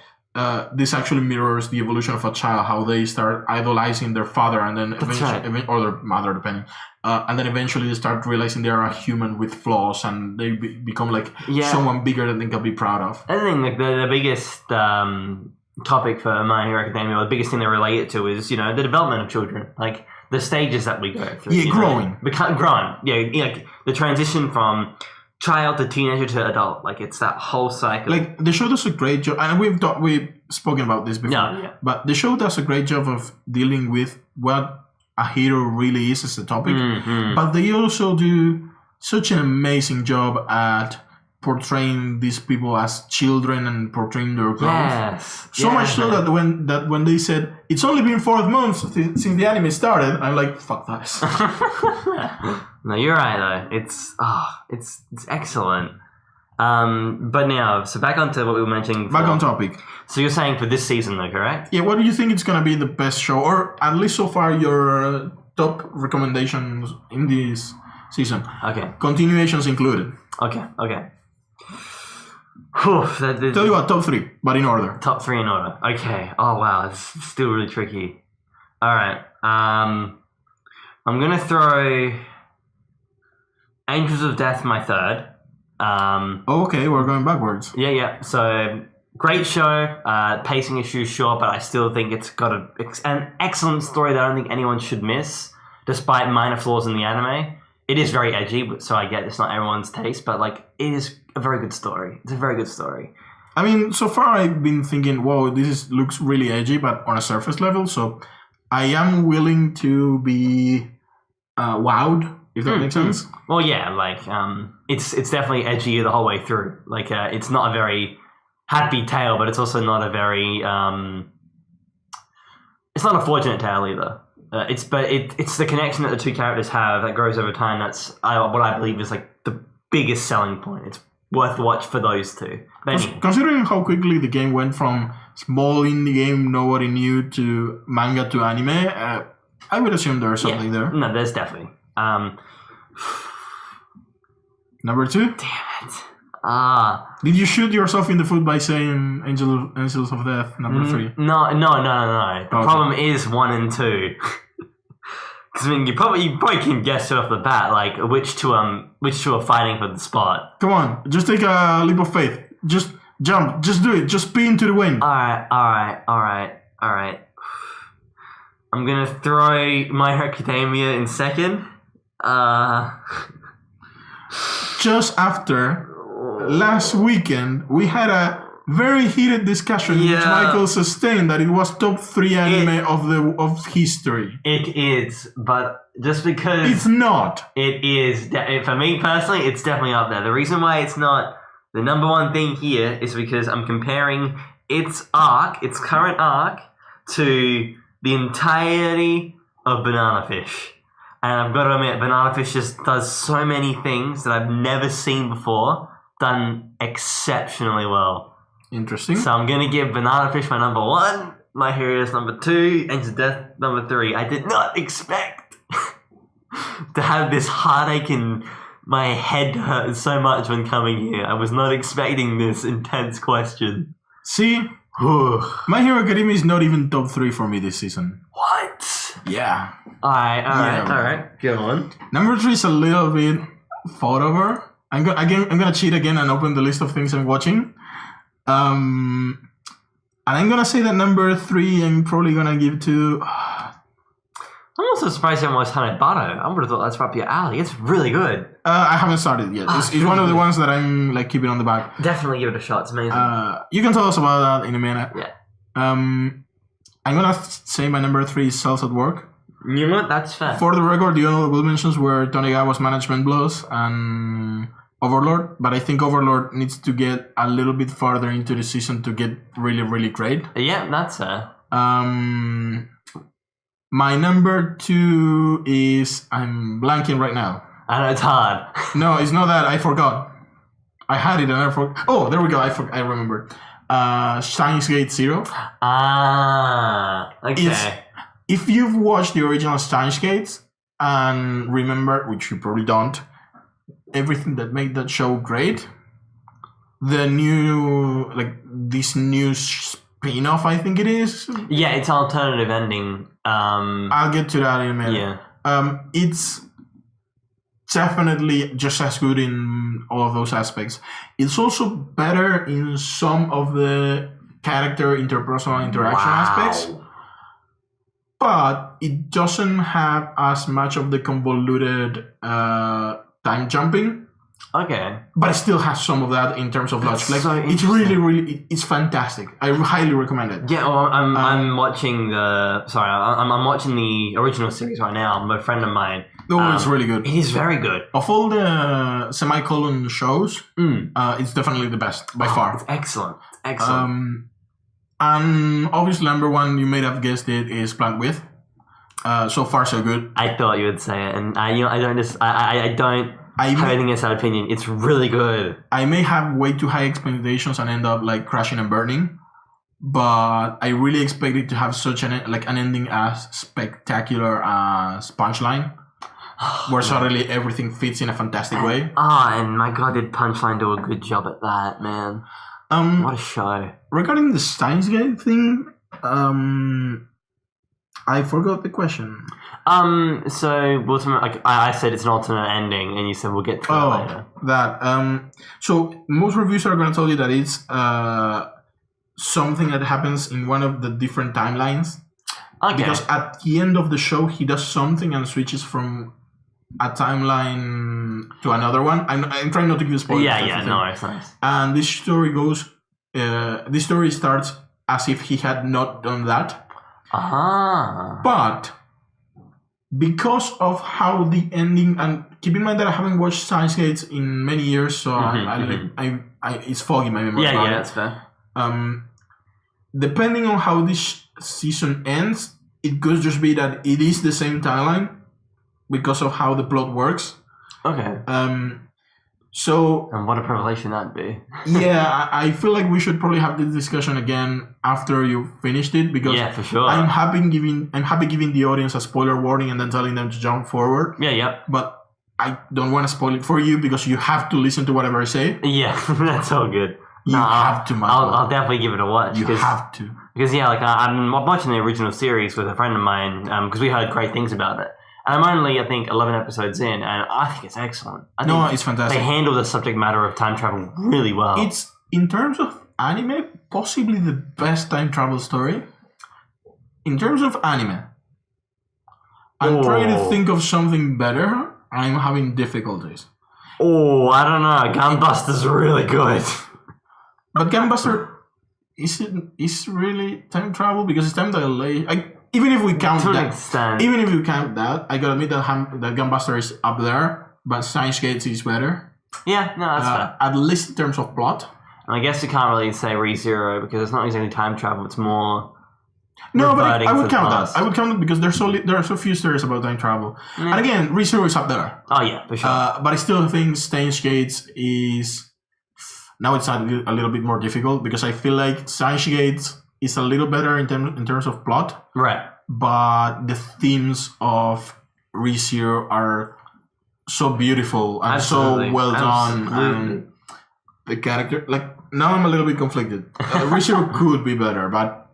This actually mirrors the evolution of a child, how they start idolizing their father and then eventually, or their mother, depending. And then eventually they start realizing they are a human with flaws and they become like someone bigger that they can be proud of. I think like the biggest topic for My Hero Academia, or the biggest thing they relate it to is, you know, the development of children. Like the stages that we go through. Yeah, growing. Growing. Yeah, like the transition from child to teenager to adult, like it's that whole cycle. Like the show does a great job, and we've spoken about this before. But the show does a great job of dealing with what a hero really is as a topic. But they also do such an amazing job at portraying these people as children and portraying their growth. So much so that when they said it's only been 4 months since the anime started, I'm like, fuck that. No, you're right though. It's excellent. But now, so back onto what we were mentioning. Back on topic. So you're saying for this season, though, correct? Yeah, what do you think it's gonna be the best show, or at least so far your top recommendations in this season? Okay. Continuations included. Okay. Whew, Tell you what, top 3, but in order. Top 3 in order. Okay. Oh wow, it's still really tricky. All right. I'm gonna throw Angels of Death my third. Okay, we're going backwards. Yeah. So great show. Pacing issues, sure, but I still think it's got an excellent story that I don't think anyone should miss, despite minor flaws in the anime. It is very edgy, so I get it's not everyone's taste, but like it is a very good story. It's a very good story. I mean, so far I've been thinking, whoa, looks really edgy, but on a surface level. So I am willing to be wowed, if that makes sense. Well, yeah, like it's definitely edgy the whole way through. Like it's not a very happy tale, but it's also not a very it's not a fortunate tale either. It's the connection that the two characters have that grows over time. That's what I believe is like the biggest selling point. It's worth the watch for those two. Considering how quickly the game went from small indie game nobody knew to manga to anime, I would assume there's something there. No, there's definitely. Number 2? Damn it. Did you shoot yourself in the foot by saying Angels of Death number 3? No. The problem is 1 and 2. Because I mean, you probably can guess it off the bat, like which two are fighting for the spot. Come on, just take a leap of faith. Just jump. Just do it. Just spin to the wing. All right. I'm gonna throw My Hero Academia in second. Just after last weekend, we had a very heated discussion which Michael sustained that it was top 3 anime of history. It is, but just because it's not. It is. For me personally, it's definitely up there. The reason why it's not the number 1 thing here is because I'm comparing its current arc, to the entirety of Banana Fish. And I've got to admit, Banana Fish just does so many things that I've never seen before, done exceptionally well. Interesting. So I'm going to give Banana Fish my number 1, My Heroes number 2, Angels of Death number 3. I did not expect to have this heartache in my head hurt so much when coming here. I was not expecting this intense question. See? My Hero Academia is not even top 3 for me this season. What? Yeah. Alright. Go on. Number 3 is a little bit fought over. I'm gonna cheat again and open the list of things I'm watching. And I'm gonna say that number 3 I'm probably gonna give to... I'm also surprised you haven't watched Hanebado. I would have thought that's right up your alley. It's really good. I haven't started yet. It's one of the ones that I'm like keeping on the back. Definitely give it a shot. It's amazing. You can tell us about that in a minute. Yeah. I'm gonna say my number 3 is Cells at Work. You know what? That's fair. For the record, the honorable mentions were Tonegawa's Management Blows and Overlord, but I think Overlord needs to get a little bit farther into the season to get really, really great. Yeah, that's fair. My number 2 is... I'm blanking right now. I know it's hard. No, it's not that. I forgot. I had it and I forgot. Oh, there we go. I remember. Steins Gate Zero. Okay. If you've watched the original Steins Gate and remember, which you probably don't, everything that made that show great, this new spin-off, I think it is. Yeah, it's alternative ending. I'll get to that in a minute. Yeah. It's definitely just as good in all of those aspects. It's also better in some of the character interpersonal interaction aspects. But it doesn't have as much of the convoluted time jumping. Okay. But it still has some of that in terms of logic. It's really, it's fantastic. I highly recommend it. Yeah, well, I'm watching I'm watching the original series right now. I'm a friend of mine. Oh, it's really good. It is very good. Of all the semicolon shows, it's definitely the best by far. It's excellent. Excellent. And obviously, number 1, you may have guessed it, is Plant With. So far, so good. I thought you would say it, and I don't having against that opinion. It's really good. I may have way too high expectations and end up like crashing and burning, but I really expected to have such an ending as spectacular as Punchline, where suddenly everything fits in a fantastic way. And my God, did Punchline do a good job at that, man? What a show. Regarding the Steins Gate thing, I forgot the question. So like I said, it's an alternate ending, and you said we'll get to that later. That. So most reviews are going to tell you that it's something that happens in one of the different timelines. Okay. Because at the end of the show, he does something and switches from a timeline to another one. I'm trying not to give spoilers. Yeah, no, it's nice. And this story goes. This story starts as if he had not done that. But because of how the ending, and keep in mind that I haven't watched Steins Gate in many years, so I it's foggy my memory. Yeah, that's fair. Depending on how this season ends, it could just be that it is the same timeline because of how the plot works. Okay. So. And what a revelation that'd be. Yeah, I feel like we should probably have this discussion again after you finished it, because for sure. I'm happy giving the audience a spoiler warning and then telling them to jump forward. Yeah. But I don't want to spoil it for you because you have to listen to whatever I say. Yeah, that's all good. You have to, Michael. I'll definitely give it a watch. You have to. Because I'm watching the original series with a friend of mine because we heard great things about it. And I'm only, I think, 11 episodes in, and I think it's excellent. It's fantastic. They handle the subject matter of time travel really well. It's, in terms of anime, possibly the best time travel story. In terms of anime, I'm trying to think of something better. I'm having difficulties. I don't know. Gunbuster's really good. But Gunbuster, is really time travel? Because it's time dilation. Even if we count that, I gotta admit that Gunbuster is up there, but Steins Gate is better. Yeah, no, that's fair. At least in terms of plot. And I guess you can't really say ReZero because it's not exactly time travel. It's more. No, but I would count that. I would count it because there are so few stories about time travel. Mm. And again, ReZero is up there. Oh yeah, for sure. But I still think Steins Gate is. Now it's a little bit more difficult because I feel like Steins Gate is a little better in terms of plot. Right. But the themes of ReZero are so beautiful and so well done. And the character, now I'm a little bit conflicted. ReZero could be better, but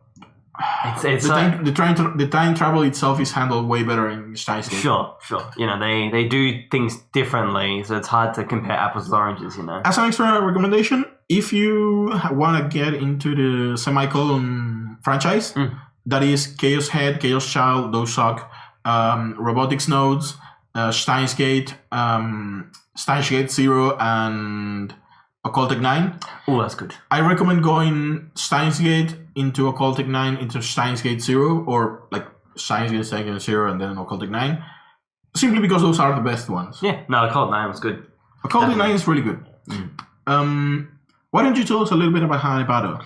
the time travel itself is handled way better in Steins Gate. Sure. They do things differently, so it's hard to compare apples to oranges, As an extra recommendation, if you want to get into the Semicolon franchise, that is Chaos Head, Chaos Child, those suck, Robotics Nodes, Steins Gate, Steins Gate Zero, and Occultic 9. Oh, that's good. I recommend going Steins Gate into Occultic 9 into Steins Gate 0, or Steins Gate 0 and then Occultic 9, simply because those are the best ones. Yeah, no, Occultic 9 was good. Occultic 9 is really good. Why don't you tell us a little bit about Hanebado?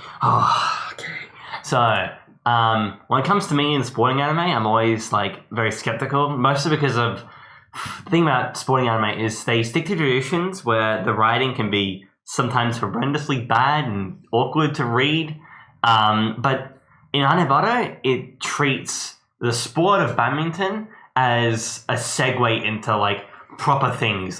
Okay. So, when it comes to me in sporting anime, I'm always very skeptical, mostly because of the thing about sporting anime is they stick to traditions where the writing can be sometimes horrendously bad and awkward to read. But in Hanebado, it treats the sport of badminton as a segue into proper things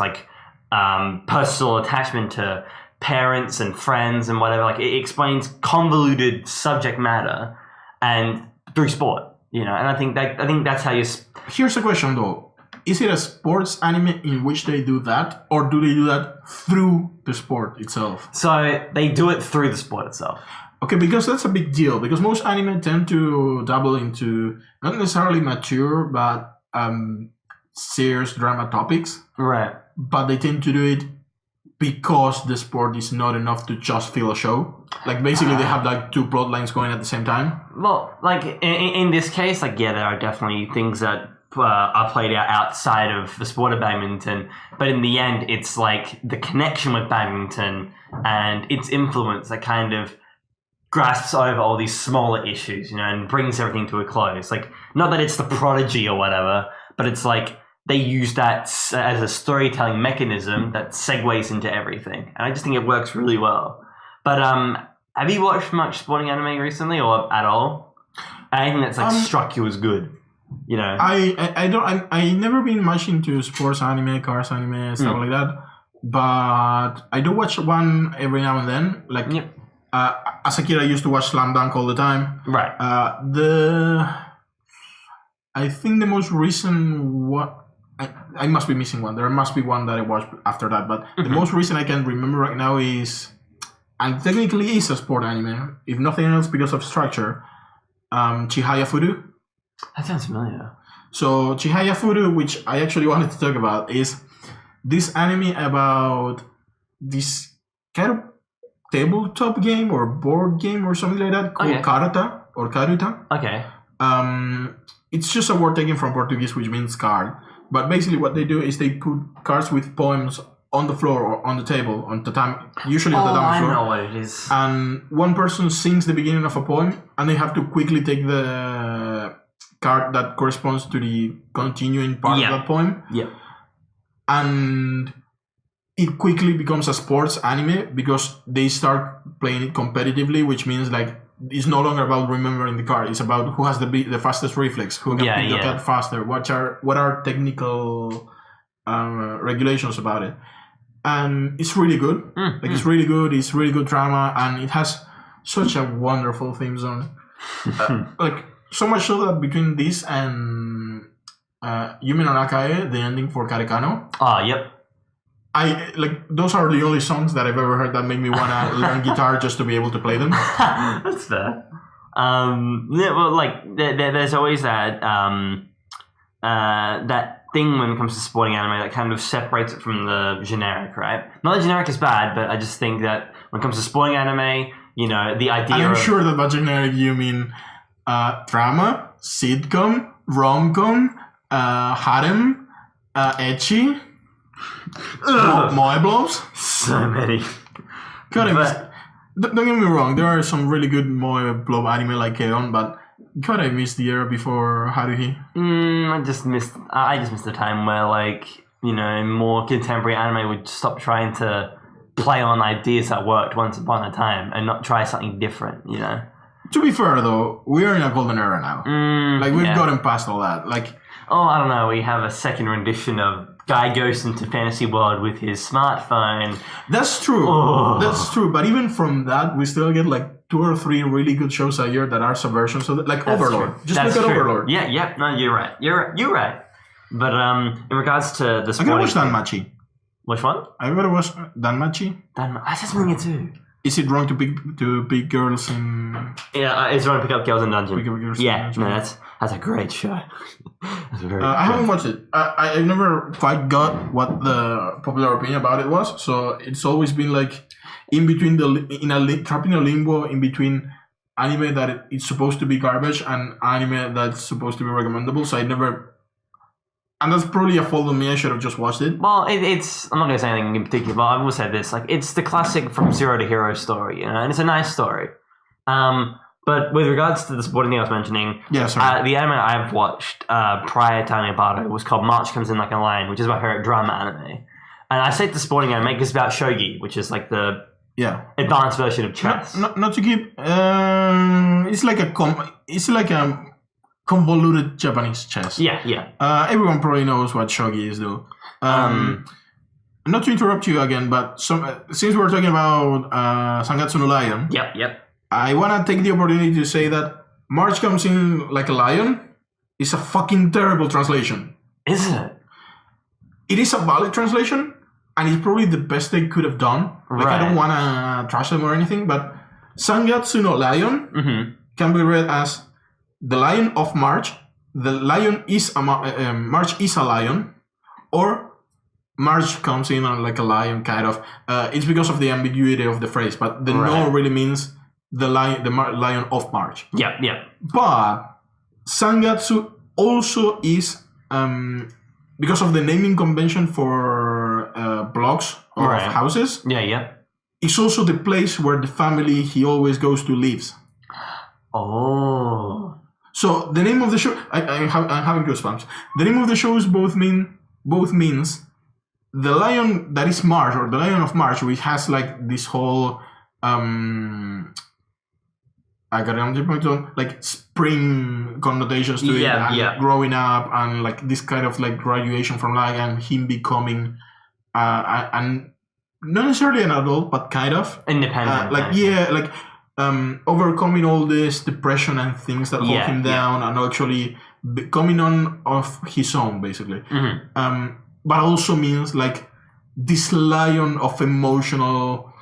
personal attachment to parents and friends and whatever. It explains convoluted subject matter and through sport, and I think that's how you. Here's a question though. Is it a sports anime in which they do that, or do they do that through the sport itself? So they do it through the sport itself. Okay, because that's a big deal. Because most anime tend to dabble into not necessarily mature, but serious drama topics. Right. But they tend to do it because the sport is not enough to just fill a show. Basically, they have two plot lines going at the same time. Well, in this case, there are definitely things that are played out outside of the sport of badminton, but in the end, it's the connection with badminton and its influence that kind of grasps over all these smaller issues, and brings everything to a close. Not that it's the prodigy or whatever, but it's they use that as a storytelling mechanism that segues into everything, and I just think it works really well. But have you watched much sporting anime recently, or at all? Anything that's like struck you as good? You know, I never been much into sports anime, cars anime, stuff like that. But I do watch one every now and then. Like as a kid, I used to watch Slam Dunk all the time. Right. I think the most recent one. I must be missing one. There must be one that I watched after that. But the most recent I can remember right now is, and technically is a sport anime, if nothing else because of structure. Chihaya Furu. That sounds familiar. So Chihaya Furu, which I actually wanted to talk about, is this anime about this kind of tabletop game or board game or something like that called Karuta or Karuta. Okay. It's just a word taken from Portuguese, which means card. But basically what they do is they put cards with poems on the floor or on the table, on tatami, usually on the tatami floor. I know what it is. And one person sings the beginning of a poem, and they have to quickly take the card that corresponds to the continuing part of that poem. Yeah. And it quickly becomes a sports anime because they start playing it competitively, which means like it's no longer about remembering the card. It's about who has the fastest reflex, who can pick the card faster. What are technical regulations about it? And it's really good. It's really good. It's really good drama, and it has such a wonderful theme song. Like so much so that between this and Yume no Nakae, the ending for Karekano. Yep. I like those are the only songs that I've ever heard that make me wanna learn guitar just to be able to play them. That's fair. Well, like there's always that that thing when it comes to sporting anime that kind of separates it from the generic, right? Not that generic is bad, but I just think that when it comes to sporting anime, you know, the idea. And I'm sure that by generic you mean drama, sitcom, rom-com, harem, ecchi. Moe blobs? So many. God, don't get me wrong, there are some really good Moe blob anime like Keon, but God, I missed the era before Haruhi. I just missed the time where, like, you know, more contemporary anime would stop trying to play on ideas that worked once upon a time and not try something different, you know? To be fair, though, we are in a golden era now. We've gotten past all that. Like, I don't know, we have a second rendition of guy goes into fantasy world with his smartphone. That's true. That's true. But even from that, we still get like 2 or 3 really good shows a year that are subversions of it, like That's Overlord. True. Just look at Overlord. Yeah. No, you're right. You're right. But in regards to the I gotta watch Danmachi. Which one? I gotta watch Danmachi. I just bring it too. Is it wrong to pick girls in? Yeah, it's wrong to pick up girls in dungeon. Dungeon. No, that's a great show. That's a very. I haven't watched it. I never quite got what the popular opinion about it was. So it's always been like in between trapped in a limbo in between anime that it's supposed to be garbage and anime that's supposed to be recommendable. So I never. And that's probably a fault on me. I should have just watched it. Well, it's. I'm not going to say anything in particular, but I will say this: like, it's the classic from zero to hero story, you know, and it's a nice story. But with regards to the sporting thing I was mentioning, the anime I've watched prior to Anibado was called March Comes In Like a Lion, which is my favorite drama anime. And I say the sporting anime because it's about shogi, which is like the advanced version of chess. Not to keep. It's like a convoluted Japanese chess. Yeah. Everyone probably knows what shogi is, though. Not to interrupt you again, but since we're talking about Sangatsu no Lion. Yep. I want to take the opportunity to say that March Comes In Like a Lion is a fucking terrible translation. Is it? It is a valid translation, and it's probably the best they could have done. Like, I don't want to trash them or anything, but Sangatsu no Lion can be read as the Lion of March, the Lion is March is a lion, or March comes in like a lion, kind of. It's because of the ambiguity of the phrase, but the no really means the lion of March. Yeah. But Sangatsu also is because of the naming convention for blocks or houses. Yeah. It's also the place where the family he always goes to lives. Oh. So the name of the show, I'm having goosebumps. The name of the shows both mean both means the lion that is March, or the Lion of March, which has like this whole like spring connotations to it, and growing up, and like this kind of like graduation from life, and him becoming and not necessarily an adult, but kind of independent. Overcoming all this depression and things that hold him down, and actually coming on of his own, basically. But also means like this lion of emotional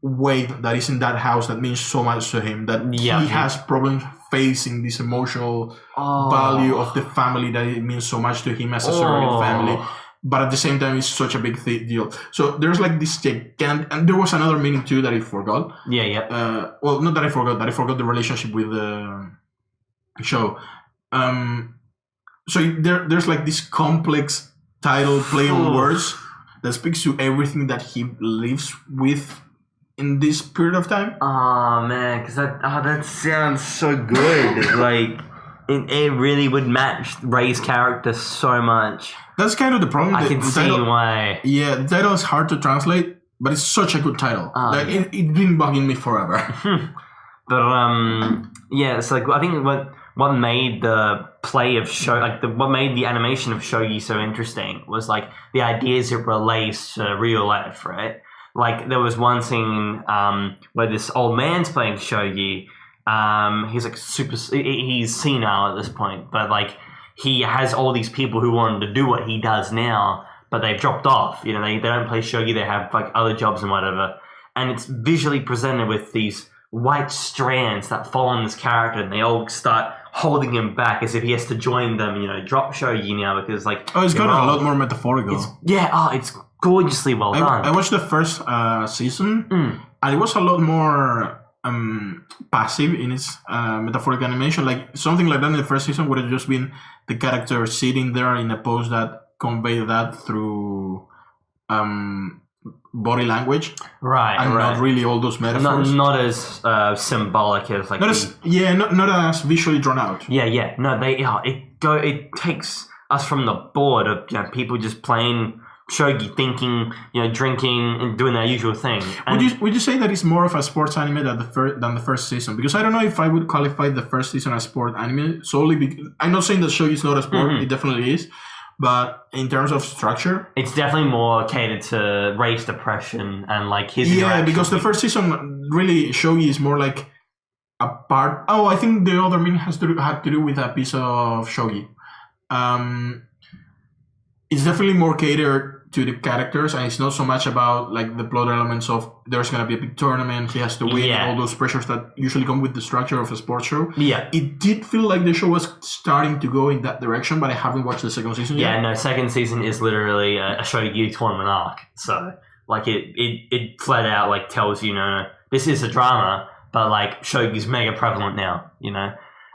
weight that is in that house that means so much to him, that he has problems facing this emotional value of the family, that it means so much to him as a surrogate family. But at the same time, it's such a big deal. So there's like this gigantic, and there was another meaning too that I forgot. Well, not that I forgot, that I forgot the relationship with the show. So there's like this complex title play on words that speaks to everything that he lives with in this period of time. Oh man, because that sounds so good. Like it really would match Ray's character so much. That's kind of the problem. I can see why. Yeah, the title is hard to translate, but it's such a good title. It's been bugging me forever. But it's like I think what made the play of what made the animation of Shogi so interesting was like the ideas it relates to real life, right? Like there was one scene where this old man's playing Shogi. He's like he's senile at this point, but like he has all these people who want him to do what he does now, but they've dropped off. You know, they don't play Shogi. They have like other jobs and whatever. And it's visually presented with these white strands that follow this character, and they all start holding him back as if he has to join them, you know, drop Shogi now because like... it's got a lot more metaphorical. It's gorgeously well done. I watched the first season, and it was a lot more passive in its metaphorical animation. Like something like that in the first season would have just been the character sitting there in a pose that conveyed that through body language, and not really all those metaphors. Not as symbolic as like not as visually drawn out. It takes us from the board of people just playing shogi, thinking, drinking and doing their usual thing. And would you say that it's more of a sports anime than the first season? Because I don't know if I would qualify the first season as sport anime solely because I'm not saying that shogi is not a sport. It definitely is. But in terms of structure, it's definitely more catered to Ray's depression and like his because the first season really shogi is more like a part. Oh, I think the other meaning had to do with a piece of shogi. It's definitely more catered to the characters, and it's not so much about like the plot elements of there's gonna be a big tournament, he has to win, all those pressures that usually come with the structure of a sports show. It did feel like the show was starting to go in that direction, but I haven't watched the second season yet. Second season is literally a shogi tournament arc. So like it flat out like tells you, this is a drama, but like shogi's mega prevalent now,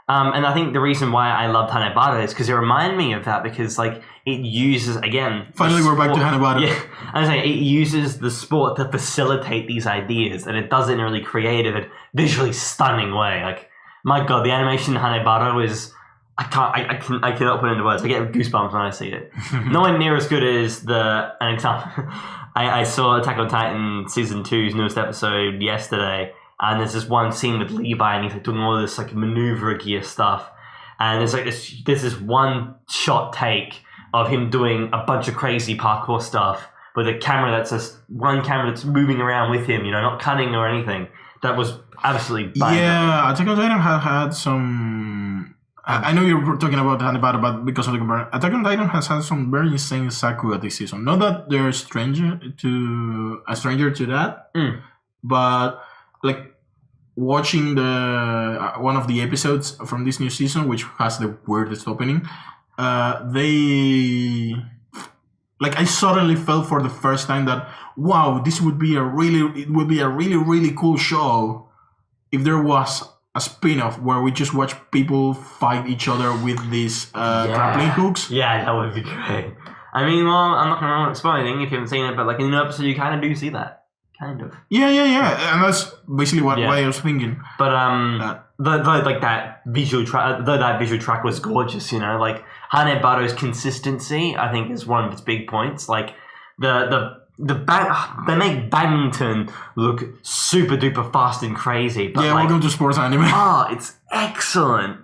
And I think the reason why I love Hanebada is because it reminded me of that, because like it uses, again... Finally, we're back to Hanebada. Yeah, I'm saying it uses the sport to facilitate these ideas, and it does it in a really creative and visually stunning way. Like, my God, the animation in Hanebada was... I cannot put it into words. I get goosebumps when I see it. No one near as good as an example. I saw Attack on Titan Season 2's newest episode yesterday, and there's this one scene with Levi, and he's like doing all this like maneuver gear stuff, and there's like this one shot take of him doing a bunch of crazy parkour stuff with a camera that's just one camera that's moving around with him, not cutting or anything. That was absolutely bang. Yeah, Attack on Titan had some. I know you're talking about Hanebada, but because of the comparison, Attack on Titan has had some very insane Sakuga this season. Not that they're a stranger to that, but like watching the one of the episodes from this new season, which has the weirdest opening, I suddenly felt for the first time that wow, it would be a really cool show if there was a spin-off where we just watch people fight each other with these grappling hooks. Yeah, that would be great. I mean, well, I'm not going to spoil anything if you haven't seen it, but like in an episode, you kind of do see that. kind of. Yeah, and that's basically what I was thinking. But like that visual track was gorgeous. You know, like Hane Bado's consistency, I think, is one of its big points. Like they make badminton look super duper fast and crazy. But welcome to sports anime. Oh, it's excellent.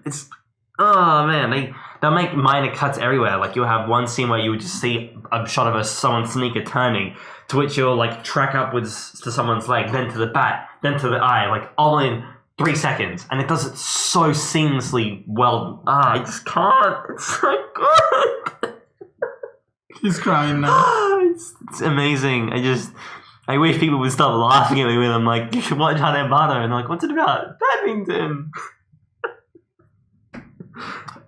Oh man, they'll make minor cuts everywhere. Like you'll have one scene where you would just see a shot of someone sneaker turning, to which you'll like track upwards to someone's leg, then to the bat, then to the eye, like all in 3 seconds, and it does it so seamlessly well. I just can't. It's so good. He's crying now. It's amazing. I wish people would stop laughing at me when I'm like, you should watch Hane Bado, and they're like, what's it about? Badminton.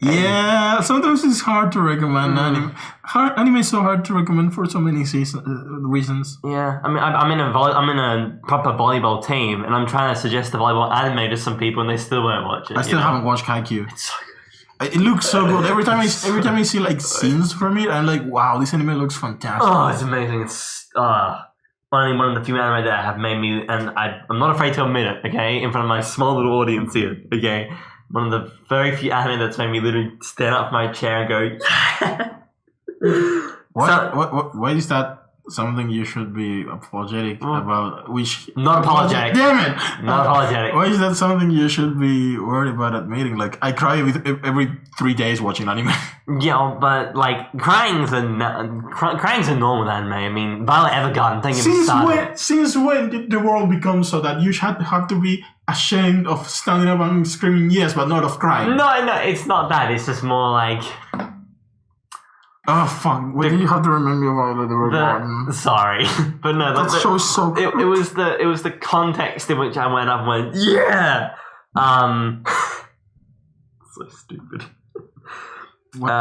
Yeah, sometimes it's hard to recommend anime. Anime is so hard to recommend for so many reasons. Yeah, I mean, I'm in a proper volleyball team, and I'm trying to suggest the volleyball anime to some people, and they still won't watch it. I still haven't watched Haikyuu. It's so good. It looks so good. Every time I see like scenes from it, I'm like, wow, this anime looks fantastic. Oh, it's amazing. It's only one of the few anime that have made me, and I'm not afraid to admit it. Okay, in front of my small little audience here. Okay. One of the very few anime that's made me literally stand up from my chair and go, yeah! Why is that something you should be apologetic about? Not apologetic. Damn it! Not apologetic. Why is that something you should be worried about admitting? Like, I cry every 3 days watching anime. Yeah, but like, crying's a normal with anime. I mean, Violet Evergarden, thank you. Since when did the world become so that you have to be ashamed of standing up and screaming yes, but not of crying? No, it's not that. It's just more like... Oh, fuck. Why do you have to remind me of Violet Evergarden? Sorry. But no, that show is so cool. It was the context in which I went up and went, yeah! So stupid. What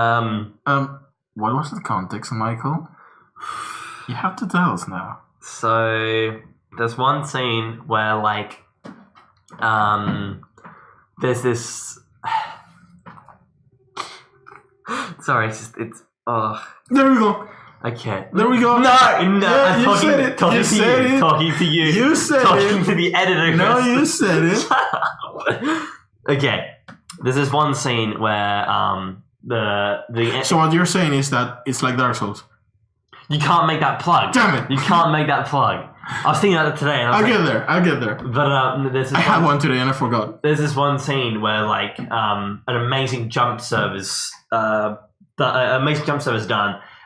was the context, Michael? You have to tell us now. So there's one scene where like there's this sorry, it's there we go. Okay. There we go. No, yeah, I'm talking to you. You said talking it. To the editor. No, you said it. Okay. There's this one scene where the So what you're saying is that it's like Dark Souls. You can't make that plug. Damn it! You can't make that plug. I was thinking about it today. And I'll get there. But I had one today and I forgot. There's this one scene where like an amazing jump serve is done,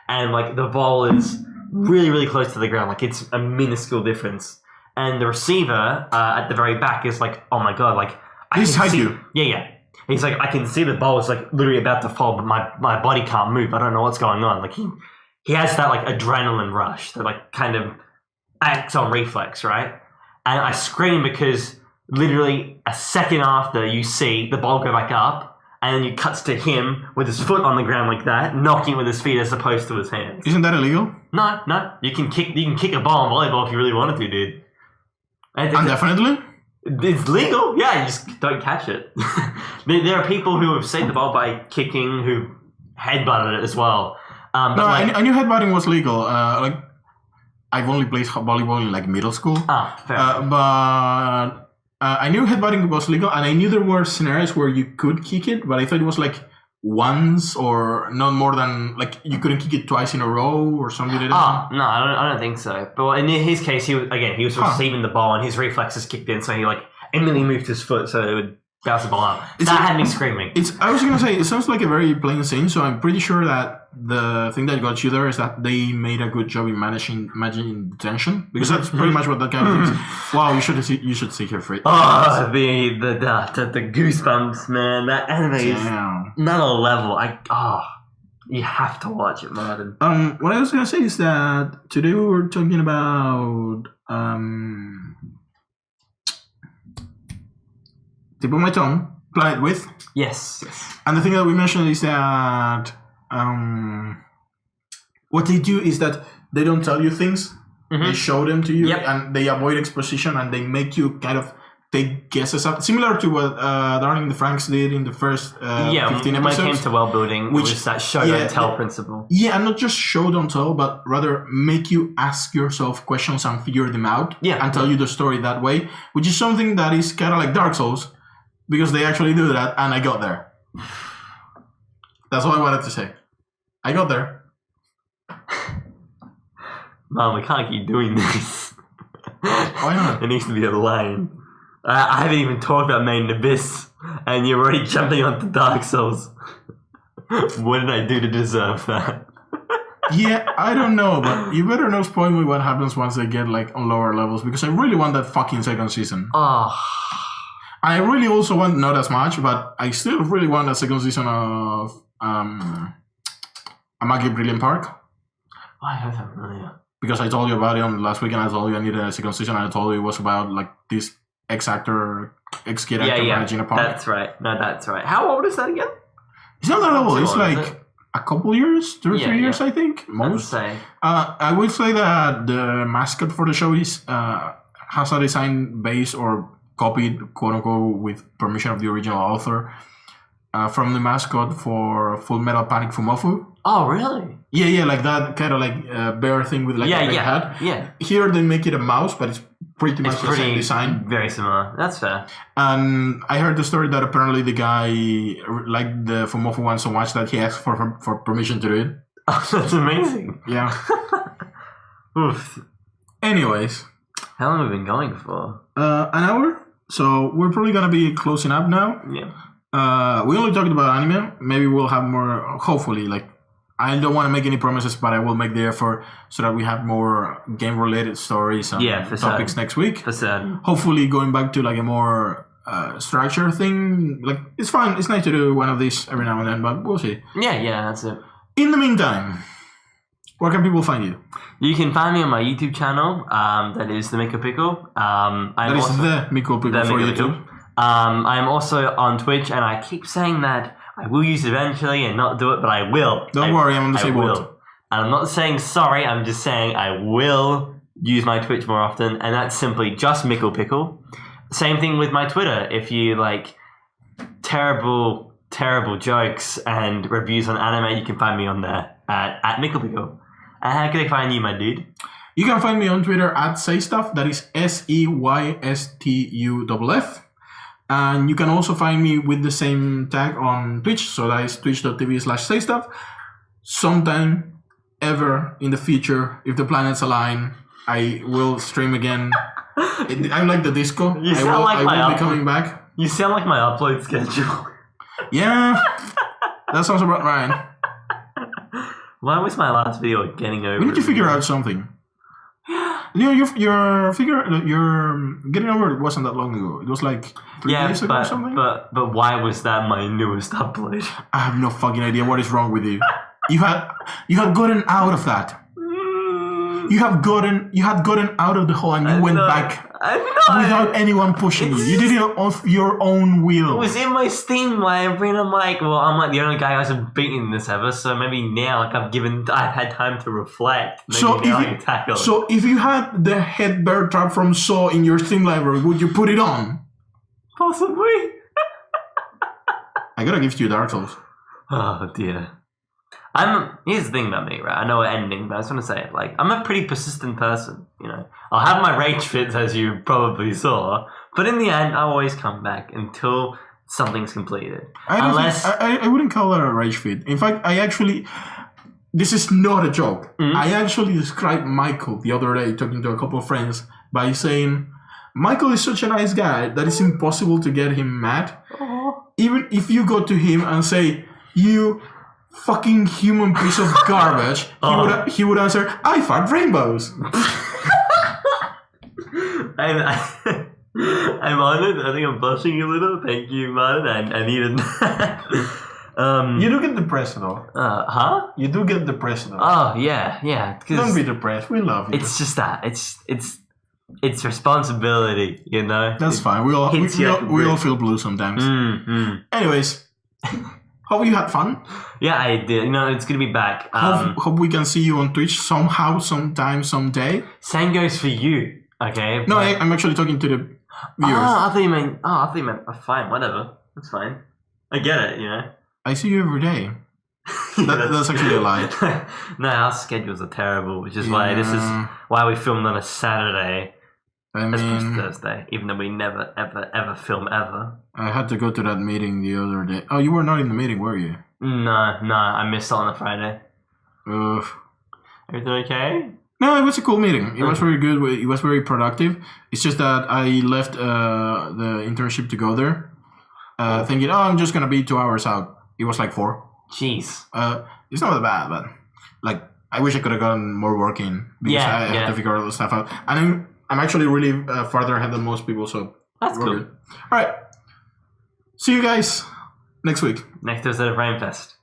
and like the ball is really really close to the ground. Like it's a minuscule difference, and the receiver at the very back is like, oh my god, like he's Haikyuu. Yeah. He's like, I can see the ball is like literally about to fall, but my body can't move. I don't know what's going on. Like he has that like adrenaline rush that like kind of acts on reflex, right? And I scream because literally a second after you see the ball go back up, and then you cuts to him with his foot on the ground like that, knocking with his feet as opposed to his hands. Isn't that illegal? No. You can kick a ball in volleyball if you really wanted to, dude. Indefinitely? It's legal, yeah. You just don't catch it. There are people who have saved the ball by kicking, who headbutted it as well. I knew headbutting was legal. Like I've only played volleyball in like middle school. Fair. But I knew headbutting was legal, and I knew there were scenarios where you could kick it, but I thought it was like once or not more than like you couldn't kick it twice in a row or something like that. No, I don't think so. But in his case, he was receiving the ball and his reflexes kicked in, so he like immediately moved his foot so it would bounce the ball out. That had me screaming. I was gonna say it sounds like a very plain scene, so I'm pretty sure that the thing that got you there is that they made a good job in managing the tension, because that's pretty much what that kind of is. Wow, you should see her for it. Oh, the goosebumps, man! That anime is another level. You have to watch it, Martin. What I was gonna say is that today we were talking about tip of my tongue, Planet With. Yes. And the thing that we mentioned is that what they do is that they don't tell you things. Mm-hmm. They show them to you, and they avoid exposition, and they make you kind of take guesses up, similar to what Darling the Franks did in the first 15 episodes. When it came to world building, which was that show don't tell principle. Yeah, and not just show don't tell, but rather make you ask yourself questions and figure them out, and tell you the story that way, which is something that is kind of like Dark Souls, because they actually do that, and I got there. That's all I wanted to say. I got there. Man, we can't keep doing this. Why not? There needs to be a line. I haven't even talked about Made in Abyss, and you're already jumping onto Dark Souls. What did I do to deserve that? Yeah, I don't know, but you better not spoil me what happens once they get like on lower levels, because I really want that fucking second season. Oh. And I really also want, not as much, but I still really want a second season of Amagi Brilliant Park. Why have that familiar? Because I told you about it on last weekend. I told you I needed a second season. I told you it was about like this ex-kid actor managing a park. That's right. No, that's right. How old is that again? It's not that old. It's like a couple years, 2 or 3 years, I think. Most. I would say that the mascot for the show is has a design based or copied, quote unquote, with permission of the original author, from the mascot for Full Metal Panic Fumofu. Oh, really? Yeah, like that kind of like bear thing with like a big hat. Yeah. Here they make it a mouse, but it's pretty much the same design. Very similar. That's fair. And I heard the story that apparently the guy liked the Fumofu one so much that he asked for permission to do it. Oh, that's amazing. Yeah. Oof. Anyways. How long have we been going for? An hour. So we're probably gonna be closing up now. Yeah. We only talked about anime. Maybe we'll have more. Hopefully, like I don't want to make any promises, but I will make the effort so that we have more game-related stories and topics next week. For certain. Hopefully, going back to like a more structure thing. Like it's fun. It's nice to do one of these every now and then, but we'll see. Yeah, that's it. In the meantime, where can people find you? You can find me on my YouTube channel. That is the Miko Pickle. That is the Miko Pickle for YouTube. I'm also on Twitch, and I keep saying that I will use it eventually and not do it, but I will. Don't worry, I'm on the same boat. And I'm not saying sorry, I'm just saying I will use my Twitch more often, and that's simply just Miko Pickle. Same thing with my Twitter. If you like terrible jokes and reviews on anime, you can find me on there at Miko Pickle. And how can I find you, my dude? You can find me on Twitter at SayStuff. That is SEYSTUFF. And you can also find me with the same tag on Twitch. So that is twitch.tv/SayStuff. Sometime ever in the future, if the planets align, I will stream again. I'm like the disco. I will be coming back. You sound like my upload schedule. Yeah, that sounds about right. Why was my last video getting over? We need to figure out something. You know, your getting over it wasn't that long ago. It was like 3 days ago or something. But why was that my newest upload? I have no fucking idea what is wrong with you. You had gotten out of that. You had gotten out of the hole and you went back without anyone pushing you. You did it of your own will. It was in my Steam library, and I'm like the only guy who hasn't beaten this ever, so maybe now I've had time to reflect. So if you had the head bear trap from Saw in your Steam library, would you put it on? Possibly. I gotta give you Dark Souls. Oh dear. Here's the thing about me, right? I know we're ending, but I just want to say it. Like, I'm a pretty persistent person, you know. I'll have my rage fits, as you probably saw, but in the end, I'll always come back until something's completed. I wouldn't call that a rage fit. In fact, this is not a joke. Mm-hmm. I actually described Michael the other day, talking to a couple of friends, by saying, Michael is such a nice guy that it's impossible to get him mad. Aww. Even if you go to him and say, you fucking human piece of garbage, he would answer, I fart rainbows. I'm honored. I think I'm blushing a little. Thank you, Martin. I needed that. You do get depressed though. Huh? You do get depressed though. Oh yeah. Don't be depressed. We love you. It's just that. It's responsibility, you know. That's fine. We all feel blue sometimes. Anyways. Hope you had fun. Yeah, I did. You know, it's going to be back. Hope we can see you on Twitch somehow, sometime, someday. Same goes for you, okay? No, I'm actually talking to the viewers. I thought you meant. Oh, I thought you meant. Oh, fine, whatever. That's fine. I get it. You know. I see you every day. That's actually a lie. No, our schedules are terrible, which is why this is why we filmed on a Saturday. I As opposed mean, to Thursday, even though we never, ever film ever. I had to go to that meeting the other day. Oh, you were not in the meeting, were you? No, I missed it on a Friday. Ugh. Everything okay? No, it was a cool meeting. It was very good. It was very productive. It's just that I left the internship to go there, thinking, I'm just gonna be 2 hours out. It was like 4. Jeez. It's not that bad, but like I wish I could have gotten more work in because I had to figure all the stuff out. And I'm actually really farther ahead than most people, so that's cool. Good. All right. See you guys next week. Next episode of Rainfest.